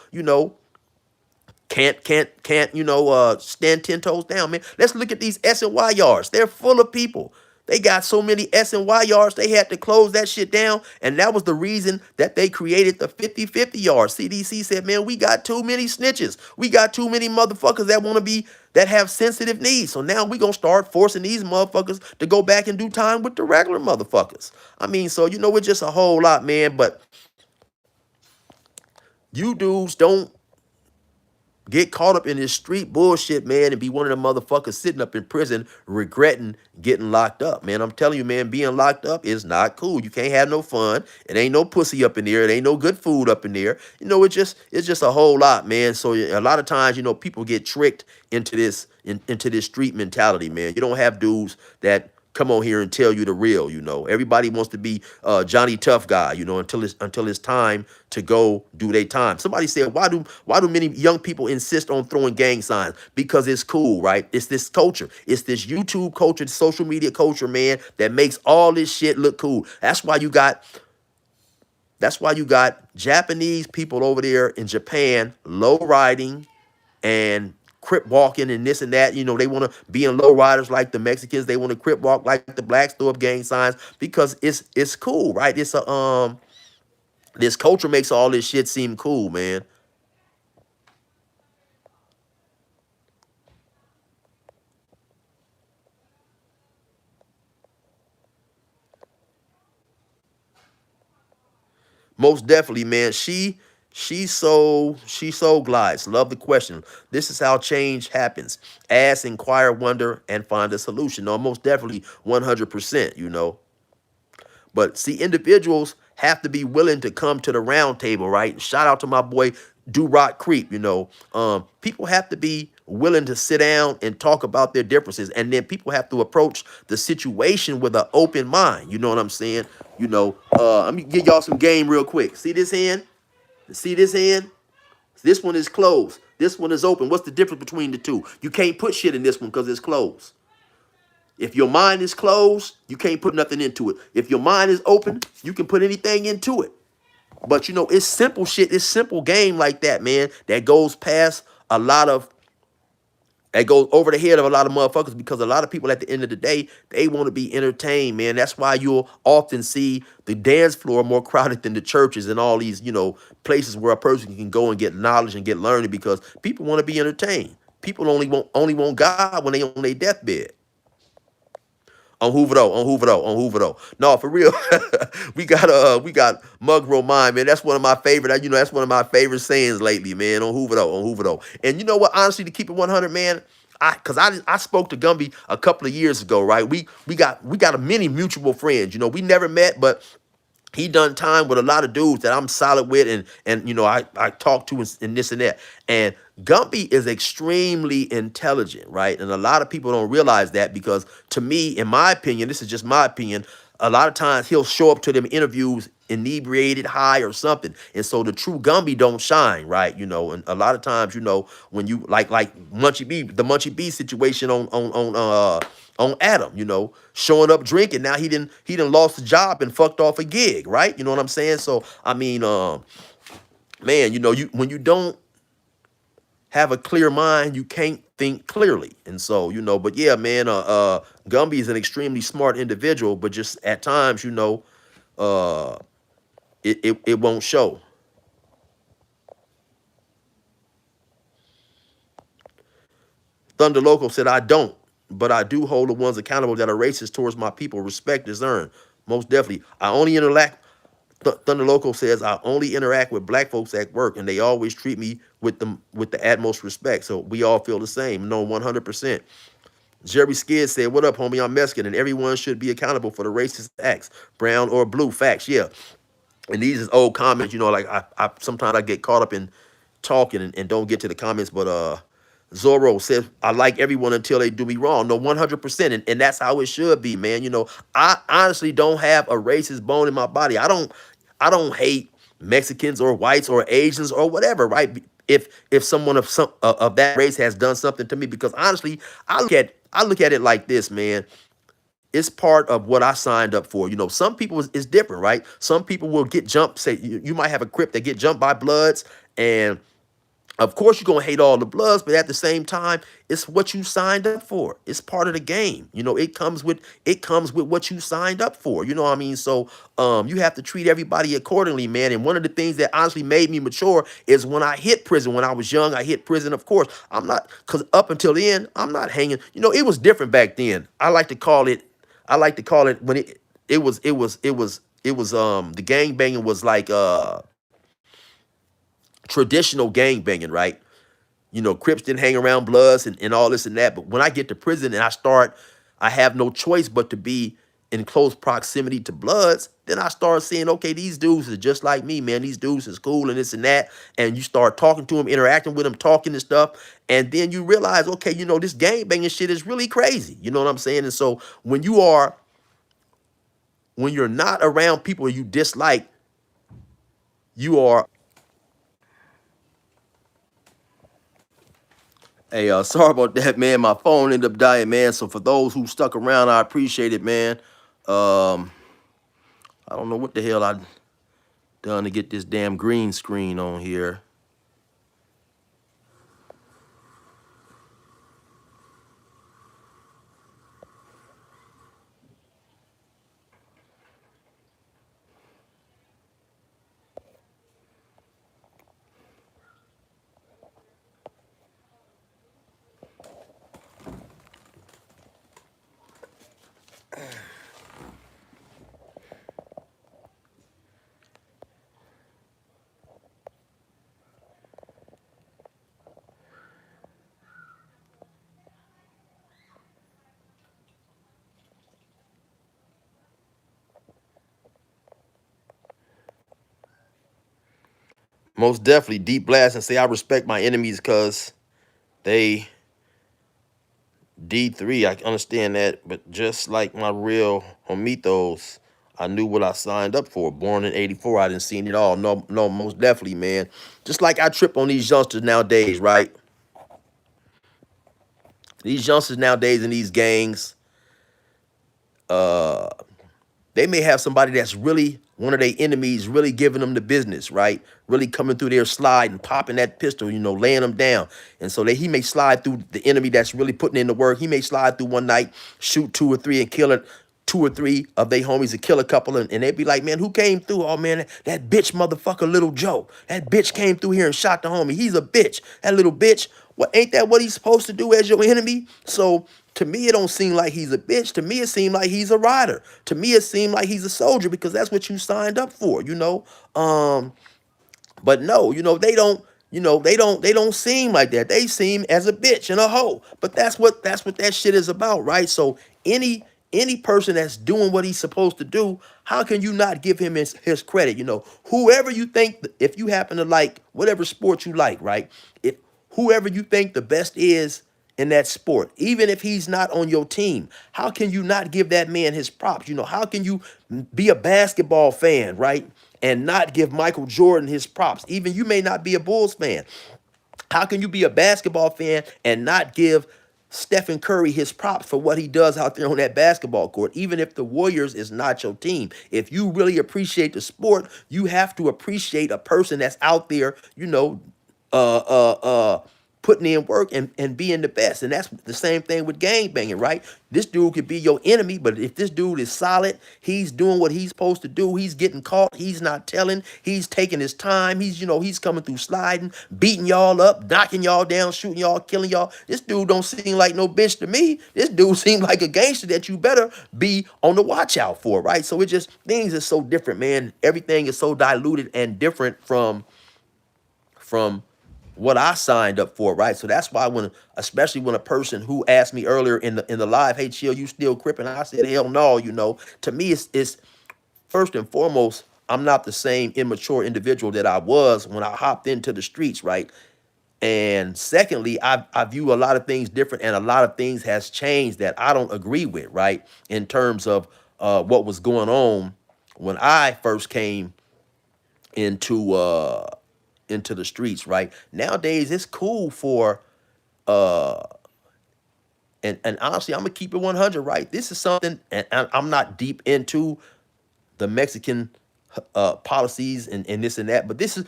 can't stand 10 toes down, man. Let's look at these S and Y yards. They're full of people. They got so many S and Y yards, they had to close that shit down. And that was the reason that they created the 50-50 yards. CDC said, man, we got too many snitches. We got too many motherfuckers that have sensitive needs. So now we gonna start forcing these motherfuckers to go back and do time with the regular motherfuckers. I mean, so it's just a whole lot, man. But you dudes don't get caught up in this street bullshit, man, and be one of the motherfuckers sitting up in prison regretting getting locked up, man. I'm telling you, man, being locked up is not cool. You can't have no fun. It ain't no pussy up in there. It ain't no good food up in there. It's just a whole lot, man. So a lot of times, people get tricked into this street mentality, man. You don't have dudes that come on here and tell you the real. Everybody wants to be Johnny Tough Guy, until it's time to go do their time. Somebody said, why do many young people insist on throwing gang signs? Because it's cool, right? It's this culture. It's this YouTube culture, social media culture, man, that makes all this shit look cool. That's why you got Japanese people over there in Japan low riding and crip walking and this and that. They want to be in low riders like the Mexicans. They want to crip walk like the blacks, throw up gang signs because it's cool, right? This culture makes all this shit seem cool, man. Most definitely, man. She so glides. Love the question. This is how change happens. Ask, inquire, wonder, and find a solution. No, most definitely 100%. But see, individuals have to be willing to come to the round table, right? Shout out to my boy Do Rock Creep. People have to be willing to sit down and talk about their differences, and then people have to approach the situation with an open mind. You know what I'm saying? Let me give y'all some game real quick. See this hand? See this hand? This one is closed. This one is open. What's the difference between the two? You can't put shit in this one because it's closed. If your mind is closed, you can't put nothing into it. If your mind is open, you can put anything into it. But it's simple shit. It's simple game like that, man, that goes past a lot of that goes over the head of a lot of motherfuckers, because a lot of people at the end of the day, they want to be entertained, man. That's why you'll often see the dance floor more crowded than the churches and all these, places where a person can go and get knowledge and get learning, because people want to be entertained. People only want God when they on their deathbed. On Hoover though, on Hoover though, on Hoover though. No, for real. we got Mug Romine, man. That's one of my favorite, that's one of my favorite sayings lately, man. On Hoover though, on Hoover though. And you know what, honestly, to keep it 100, man, I spoke to Gumby a couple of years ago, right? We got a many mutual friends. We never met, but he done time with a lot of dudes that I'm solid with, and I talk to and this and that. And Gumpy is extremely intelligent, right? And a lot of people don't realize that, because to me, in my opinion, this is just my opinion, a lot of times he'll show up to them interviews inebriated, high, or something. And so the true Gumby don't shine, right? And a lot of times, when you like the Munchie B situation on Adam, showing up drinking. Now he didn't lost the job and fucked off a gig, right? You know what I'm saying? So I mean, man, you when you don't have a clear mind, you can't think clearly. And so, but yeah, man, Gumby is an extremely smart individual, but just at times, uh, it won't show. Thunder Loco said, I don't, but I do hold the ones accountable that are racist towards my people. Respect is earned. Most definitely. I only interact, Thunder Loco says, I only interact with black folks at work, and they always treat me with the utmost respect. So we all feel the same. No, 100%. Jerry Skid said, what up, homie? I'm Mexican, and everyone should be accountable for the racist acts, brown or blue. Facts, yeah. And these is old comments, like I sometimes I get caught up in talking and don't get to the comments, but Zorro says, I like everyone until they do me wrong. No, 100%. And that's how it should be, man. I honestly don't have a racist bone in my body. I don't hate Mexicans or whites or Asians or whatever, right? If someone of that race has done something to me, because honestly, I look at it like this, man. It's part of what I signed up for. Some people is different, right? Some people will get jumped. Say you might have a crip that get jumped by Bloods, and of course, you're going to hate all the Bloods, but at the same time, it's what you signed up for. It's part of the game. It comes with what you signed up for. You know what I mean? So you have to treat everybody accordingly, man. And one of the things that honestly made me mature is when I hit prison. When I was young, I hit prison, of course. Because up until then, I'm not hanging. It was different back then. I like to call it when it was the gang banging was like traditional gang banging, right? Crips didn't hang around Bloods and all this and that. But when I get to prison and I have no choice but to be in close proximity to Bloods, then I start seeing, okay, these dudes is just like me, man. These dudes is cool and this and that. And you start talking to them, interacting with them, talking and stuff. And then you realize, okay, you know, this gang banging shit is really crazy. You know what I'm saying? And so when you're not around people you dislike, you are. Hey, sorry about that, man. My phone ended up dying, man. So for those who stuck around, I appreciate it, man. Um, I don't know what the hell I done to get this damn green screen on here. Most definitely deep blast and say I respect my enemies because they D3. I understand that, but just like my real homitos, I knew what I signed up for. Born in '84, I didn't see it all. No, no, most definitely, man. Just like I trip on these youngsters nowadays, right? These youngsters nowadays in these gangs, uh, they may have somebody that's really one of their enemies really giving them the business, right? Really coming through their slide and popping that pistol, you know, laying them down. And so he may slide through the enemy that's really putting in the work. He may slide through one night, shoot two or three and kill it. Two or three of they homies to kill a couple, and they'd be like, man, who came through? Oh, man, that bitch motherfucker, Little Joe. That bitch came through here and shot the homie. He's a bitch. That little bitch. What, ain't that what he's supposed to do as your enemy? So to me, it don't seem like he's a bitch. To me, it seemed like he's a rider. To me, it seemed like he's a soldier because that's what you signed up for, you know? But no, you know, they don't seem like that. They seem as a bitch and a hoe. But that's what that shit is about, right? So any person that's doing what he's supposed to do, how can you not give him his credit? You know, whoever you think, if you happen to like whatever sport you like, right? If whoever you think the best is in that sport, even if he's not on your team, how can you not give that man his props? You know, how can you be a basketball fan, right? And not give Michael Jordan his props? Even you may not be a Bulls fan. How can you be a basketball fan and not give Stephen Curry his props for what he does out there on that basketball court, even if the Warriors is not your team? If you really appreciate the sport, you have to appreciate a person that's out there, you know, uh, uh, uh, putting in work and being the best. And that's the same thing with gang banging, right? This dude could be your enemy, but if this dude is solid, he's doing what he's supposed to do. He's getting caught. He's not telling. He's taking his time. He's, you know, he's coming through sliding, beating y'all up, knocking y'all down, shooting y'all, killing y'all. This dude don't seem like no bitch to me. This dude seems like a gangster that you better be on the watch out for, right? So it just, things are so different, man. Everything is so diluted and different from what I signed up for, right? So that's why especially when a person who asked me earlier in the live, hey, Chill, you still cripping? I said, hell no, you know. To me, it's first and foremost, I'm not the same immature individual that I was when I hopped into the streets, right? And secondly, I view a lot of things different, and a lot of things has changed that I don't agree with, right? In terms of what was going on when I first came into into the streets, right? Nowadays, it's cool for uh and honestly, I'm gonna keep it 100, right? This is something, and I'm not deep into the Mexican policies and this and that, but this is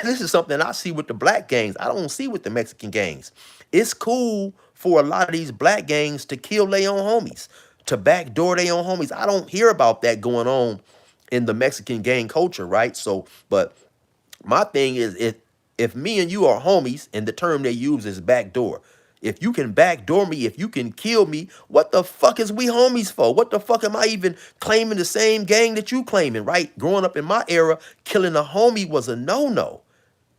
this is something I see with the black gangs. I don't see with the Mexican gangs. It's cool for a lot of these black gangs to kill their own homies, to backdoor their own homies. I don't hear about that going on in the Mexican gang culture, right? So, but my thing is, if me and you are homies, and the term they use is backdoor. If you can backdoor me, if you can kill me, what the fuck is we homies for? What the fuck am I even claiming the same gang that you claiming, right? Growing up in my era, killing a homie was a no-no.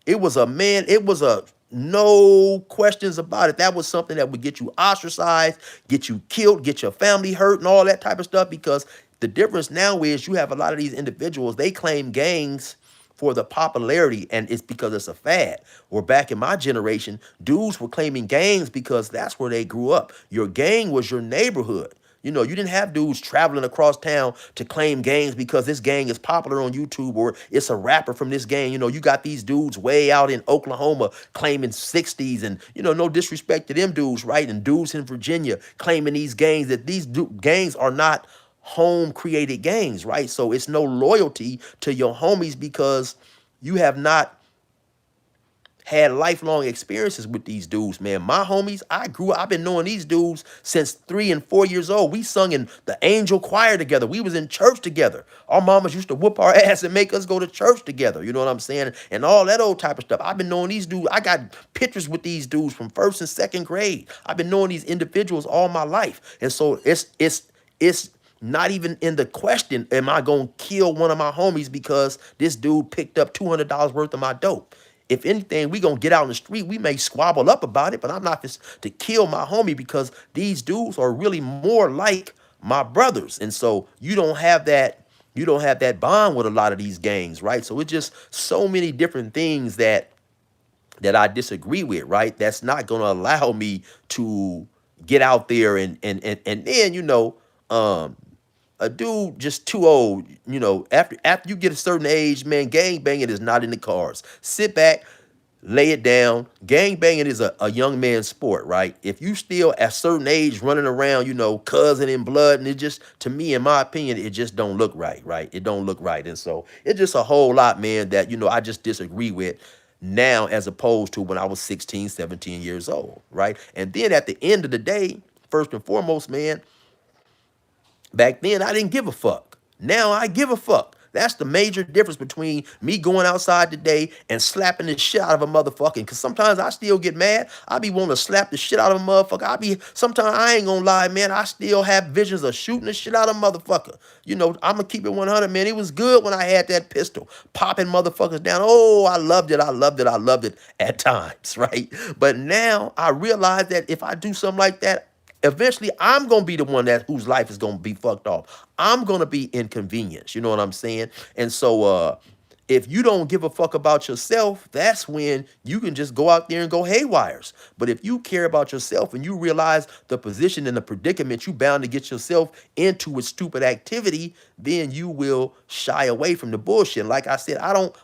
It was a man, it was a No questions about it. That was something that would get you ostracized, get you killed, get your family hurt, and all that type of stuff. Because the difference now is you have a lot of these individuals, they claim gangs for the popularity, and it's because it's a fad. Or back in my generation, dudes were claiming gangs because that's where they grew up. Your gang was your neighborhood. You know, you didn't have dudes traveling across town to claim gangs because this gang is popular on YouTube or it's a rapper from this gang. You know, you got these dudes way out in Oklahoma claiming 60s and, you know, no disrespect to them dudes, right? And dudes in Virginia claiming these gangs, that these gangs are not home created gangs, right? So it's no loyalty to your homies because you have not had lifelong experiences with these dudes, man. My homies, I've been knowing these dudes since 3 and 4 years old. We sung in the angel choir together. We was in church together. Our mamas used to whoop our ass and make us go to church together. You know what I'm saying? And all that old type of stuff. I've been knowing these dudes. I got pictures with these dudes from first and second grade. I've been knowing these individuals all my life. And so it's not even in the question, am I going to kill one of my homies because this dude picked up $200 worth of my dope? If anything, we going to get out in the street. We may squabble up about it, but I'm not just to kill my homie because these dudes are really more like my brothers. And so you don't have that bond with a lot of these gangs, right? So it's just so many different things that I disagree with, right? That's not going to allow me to get out there and then, you know, a dude just too old, you know, after you get a certain age, man, gang banging is not in the cards. Sit back, lay it down. Gang banging is a young man's sport, right? If you still at a certain age running around, you know, cousin in blood, and it just, to me, in my opinion, it just don't look right, right? It don't look right. And so it's just a whole lot, man, that, you know, I just disagree with now as opposed to when I was 16, 17 years old, right? And then at the end of the day, first and foremost, man, back then, I didn't give a fuck. Now I give a fuck. That's the major difference between me going outside today and slapping the shit out of a motherfucker. Because sometimes I still get mad. I be wanting to slap the shit out of a motherfucker. Sometimes I ain't gonna lie, man. I still have visions of shooting the shit out of a motherfucker. You know, I'm gonna keep it 100, man. It was good when I had that pistol, popping motherfuckers down. Oh, I loved it. I loved it. I loved it at times, right? But now I realize that if I do something like that, eventually I'm gonna be the one that whose life is gonna be fucked off. I'm gonna be inconvenienced. You know what I'm saying? And so if you don't give a fuck about yourself, that's when you can just go out there and go haywires. But if you care about yourself and you realize the position and the predicament you bound to get yourself into with stupid activity, then you will shy away from the bullshit. Like I said,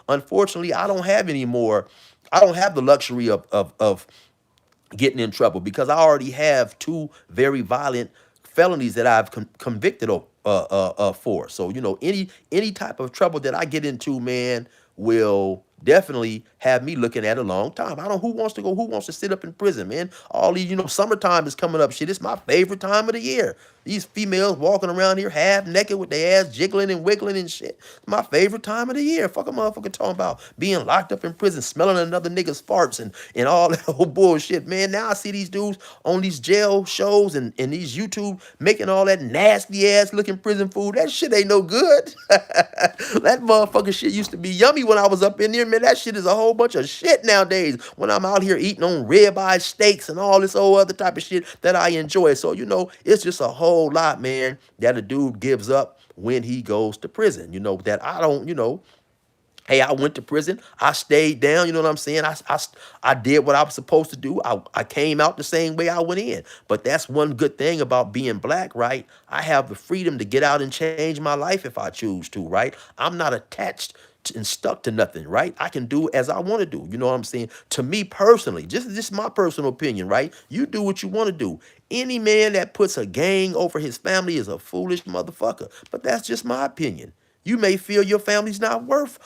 unfortunately, I don't have any more. I don't have the luxury of getting in trouble because I already have two very violent felonies that I've convicted for. So you know, any type of trouble that I get into, man, will definitely have me looking at a long time. I don't who wants to sit up in prison, man. All these, you know, summertime is coming up. Shit, it's my favorite time of the year. These females walking around here half naked with their ass jiggling and wiggling and shit. It's my favorite time of the year. Fuck a motherfucker talking about being locked up in prison, smelling another nigga's farts and all that whole bullshit, man. Now I see these dudes on these jail shows and these YouTube making all that nasty ass looking prison food. That shit ain't no good. That motherfucking shit used to be yummy when I was up in there, man. That shit is a whole bunch of shit nowadays when I'm out here eating on ribeye steaks and all this old other type of shit that I enjoy. So, you know, it's just a whole lot, man, that a dude gives up when he goes to prison. You know, that I don't, you know, hey, I went to prison. I stayed down. You know what I'm saying? I did what I was supposed to do. I came out the same way I went in. But that's one good thing about being black, right? I have the freedom to get out and change my life if I choose to, right? I'm not attached and stuck to nothing, right? I can do as I want to do. You know what I'm saying? To me personally, just my personal opinion, right? You do what you want to do. Any man that puts a gang over his family is a foolish motherfucker. But that's just my opinion. You may feel your family's not worth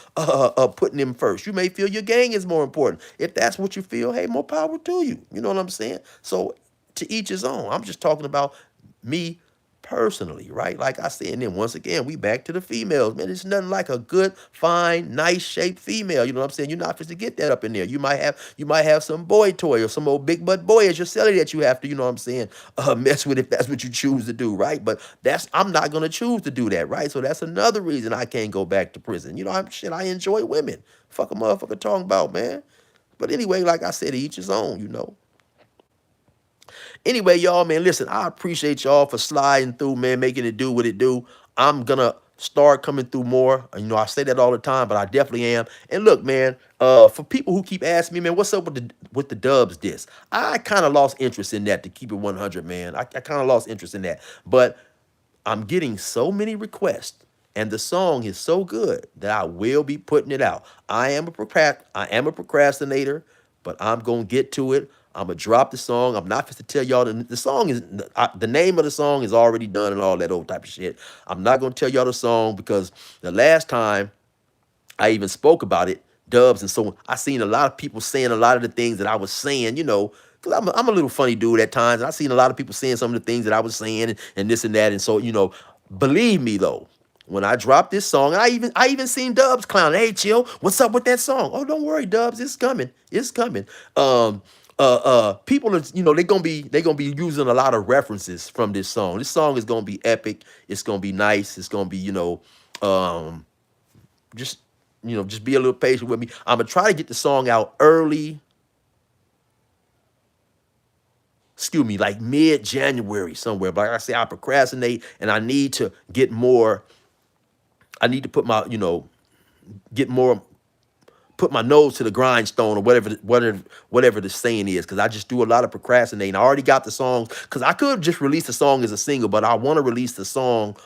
putting them first. You may feel your gang is more important. If that's what you feel, hey, more power to you. You know what I'm saying? So to each his own. I'm just talking about me personally, right? Like I said, and then once again, we back to the females, man. It's nothing like a good, fine, nice shaped female. You know what I'm saying? You're not supposed to get that up in there. You might have some boy toy or some old big butt boy as your celly that you have to, you know what I'm saying, mess with if that's what you choose to do, right? But I'm not gonna choose to do that, right? So that's another reason I can't go back to prison. You know, I enjoy women. Fuck a motherfucker talking about, man. But anyway, like I said, each his own, you know. Anyway, y'all, man, listen, I appreciate y'all for sliding through, man, making it do what it do. I'm gonna start coming through more. You know, I say that all the time, but I definitely am. And look, man, for people who keep asking me, man, what's up with the dubs disc? I kind of lost interest in that, to keep it 100, man. I kind of lost interest in that. But I'm getting so many requests, and the song is so good that I will be putting it out. I am a procrastinator, but I'm gonna get to it. I'm gonna drop the song. I'm not supposed to tell y'all the song is the name of the song is already done and all that old type of shit. I'm not gonna tell y'all the song because the last time I even spoke about it, dubs, and so I seen a lot of people saying a lot of the things that I was saying, you know, because I'm a little funny dude at times. And I seen a lot of people saying some of the things that I was saying and this and that. And so, you know, believe me though, when I dropped this song, I even seen Dubs clown. Hey, chill, what's up with that song? Oh, don't worry, Dubs, it's coming. It's coming. People are, you know, they gonna be using a lot of references from this song. This song is gonna be epic. It's gonna be nice. It's gonna be, um, just just be a little patient with me. I'm gonna try to get the song out early, excuse me, like mid-January somewhere. But like I say, I procrastinate and I need to get more. I need to put my, get more, put my nose to the grindstone or whatever the saying is, because I just do a lot of procrastinating. I already got the songs, because I could just release the song as a single, but I want to release the song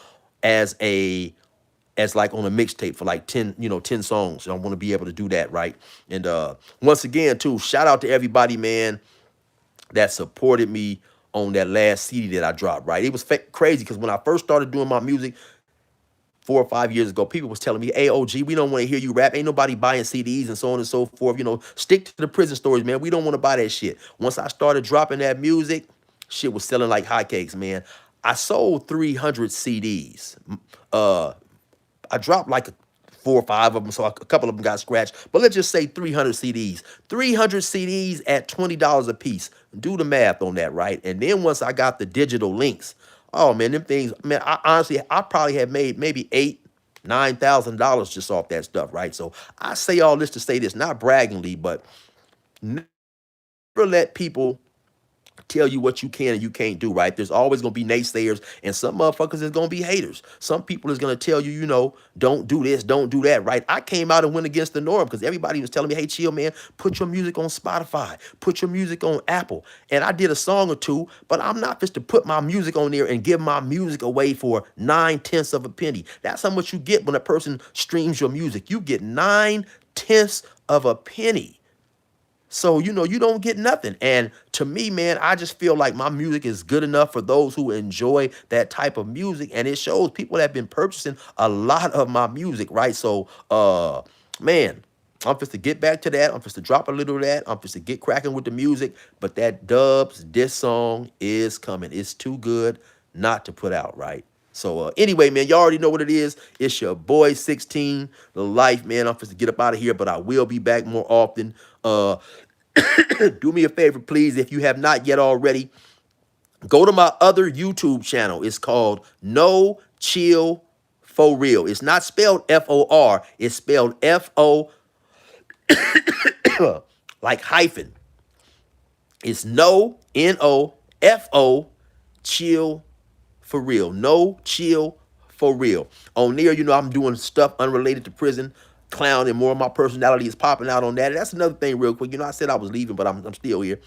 as like on a mixtape for like 10, 10 songs. I want to be able to do that, right? And once again, too, shout out to everybody, man, that supported me on that last CD that I dropped, right? It was crazy because when I first started doing my music 4 or 5 years ago, people was telling me, hey, OG, we don't want to hear you rap. Ain't nobody buying CDs and so on and so forth. Stick to the prison stories, man. We don't want to buy that shit. Once I started dropping that music, shit was selling like hotcakes, man. I sold 300 CDs. Uh, I dropped like 4 or 5 of them, so a couple of them got scratched. But let's just say 300 CDs. 300 CDs at $20 a piece. Do the math on that, right? And then once I got the digital links, oh man, them things, man, I probably had made maybe $9,000 just off that stuff, right? So I say all this to say this, not braggingly, but never let people tell you what you can and you can't do, right? There's always gonna be naysayers, and some motherfuckers is gonna be haters. Some people is gonna tell you, don't do this, don't do that, right? I came out and went against the norm because everybody was telling me, hey, chill, man, put your music on Spotify, put your music on Apple. And I did a song or two, but I'm not just to put my music on there and give my music away for 9/10 of a penny. That's how much you get when a person streams your music. You get 9/10 of a penny. So, you don't get nothing. And to me, man, I just feel like my music is good enough for those who enjoy that type of music. And it shows people have been purchasing a lot of my music, right? So, man, I'm just to get back to that. I'm just to drop a little of that. I'm just to get cracking with the music. But that Dubs, this song is coming. It's too good not to put out, right? So anyway, man, y'all already know what it is. It's your boy 16, the life, man. I'm just to get up out of here, but I will be back more often. Do me a favor, please, if you have not yet already, go to my other YouTube channel. It's called No Chill For Real. It's not spelled F-O-R. It's spelled F-O like hyphen. It's no, N-O-F-O, chill for real. No chill for real. On there, I'm doing stuff unrelated to prison, clown, and more of my personality is popping out on that. And that's another thing real quick. I said I was leaving, but I'm still here.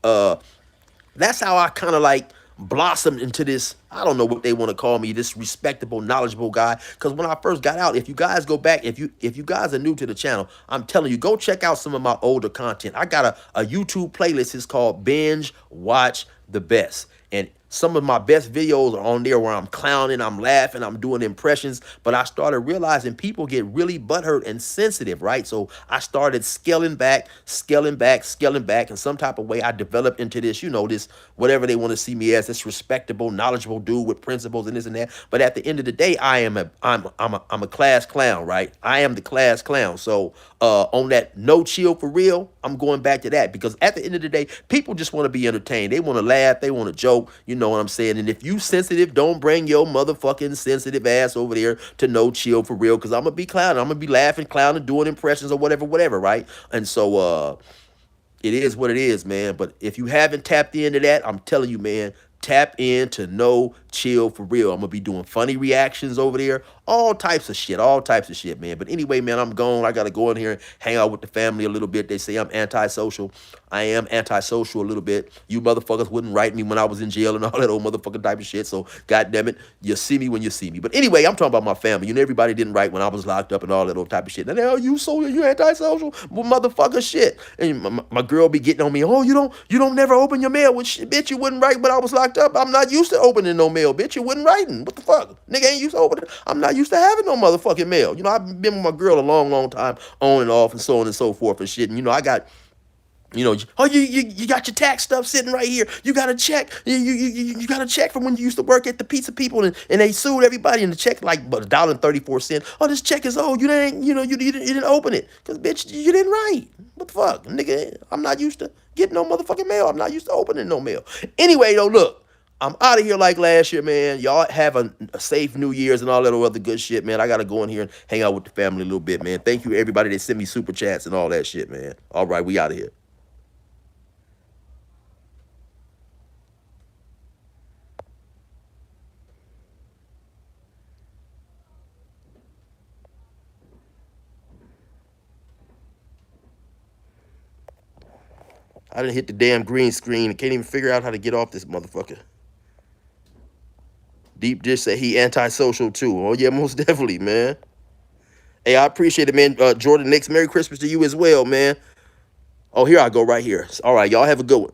That's how I kind of like blossomed into this, I don't know what they want to call me, this respectable, knowledgeable guy. Because when I first got out, if you guys go back, if you guys are new to the channel, I'm telling you, go check out some of my older content. I got a YouTube playlist. It's called Binge Watch the Best. And some of my best videos are on there where I'm clowning, I'm laughing, I'm doing impressions. But I started realizing people get really butthurt and sensitive, right? So I started scaling back, and some type of way I developed into this, this whatever they want to see me as, this respectable, knowledgeable dude with principles and this and that. But at the end of the day, I'm a class clown, right? I am the class clown. So on that no chill for real, I'm going back to that because at the end of the day, people just want to be entertained. They want to laugh, they want to joke. You know what I'm saying? And if you sensitive, don't bring your motherfucking sensitive ass over there to no chill for real, because I'm gonna be clowning. I'm gonna be laughing, clowning, doing impressions or whatever, right? And so It is what it is, man. But if you haven't tapped into that, I'm telling you, man, tap into No Chill for real. I'm gonna be doing funny reactions over there, all types of shit, man. But anyway, man, I'm gone. I gotta go in here and hang out with the family a little bit. They say I'm antisocial. I am antisocial a little bit. You motherfuckers wouldn't write me when I was in jail and all that old motherfucking type of shit. So, goddamn it, you see me when you see me. But anyway, I'm talking about my family. You know, everybody didn't write when I was locked up and all that old type of shit. And they, oh, you antisocial? Well, motherfucker, shit. And my girl be getting on me. Oh, you don't never open your mail. Well, shit, bitch, you wouldn't write when I was locked up. I'm not used to opening no mail, bitch. You wouldn't writing. What the fuck? Nigga ain't used to opening. I'm not used to having no motherfucking mail. You know, I've been with my girl a long, long time, on and off, and so on and so forth and shit. And you know, I got, you know, oh, you got your tax stuff sitting right here. You got a check. You got a check from when you used to work at the Pizza People, and they sued everybody, and the check like $1.34. Oh, this check is old. You didn't, you didn't open it because bitch, you didn't write. What the fuck, nigga? I'm not used to getting no motherfucking mail. I'm not used to opening no mail. Anyway, though, look. I'm out of here like last year, man. Y'all have a safe New Year's and all that other good shit, man. I got to go in here and hang out with the family a little bit, man. Thank you, everybody that sent me super chats and all that shit, man. All right, we out of here. I didn't hit the damn green screen. I can't even figure out how to get off this motherfucker. Deep Dish said he antisocial too. Oh, yeah, most definitely, man. Hey, I appreciate it, man. Jordan, next Merry Christmas to you as well, man. Oh, here I go right here. All right, y'all have a good one.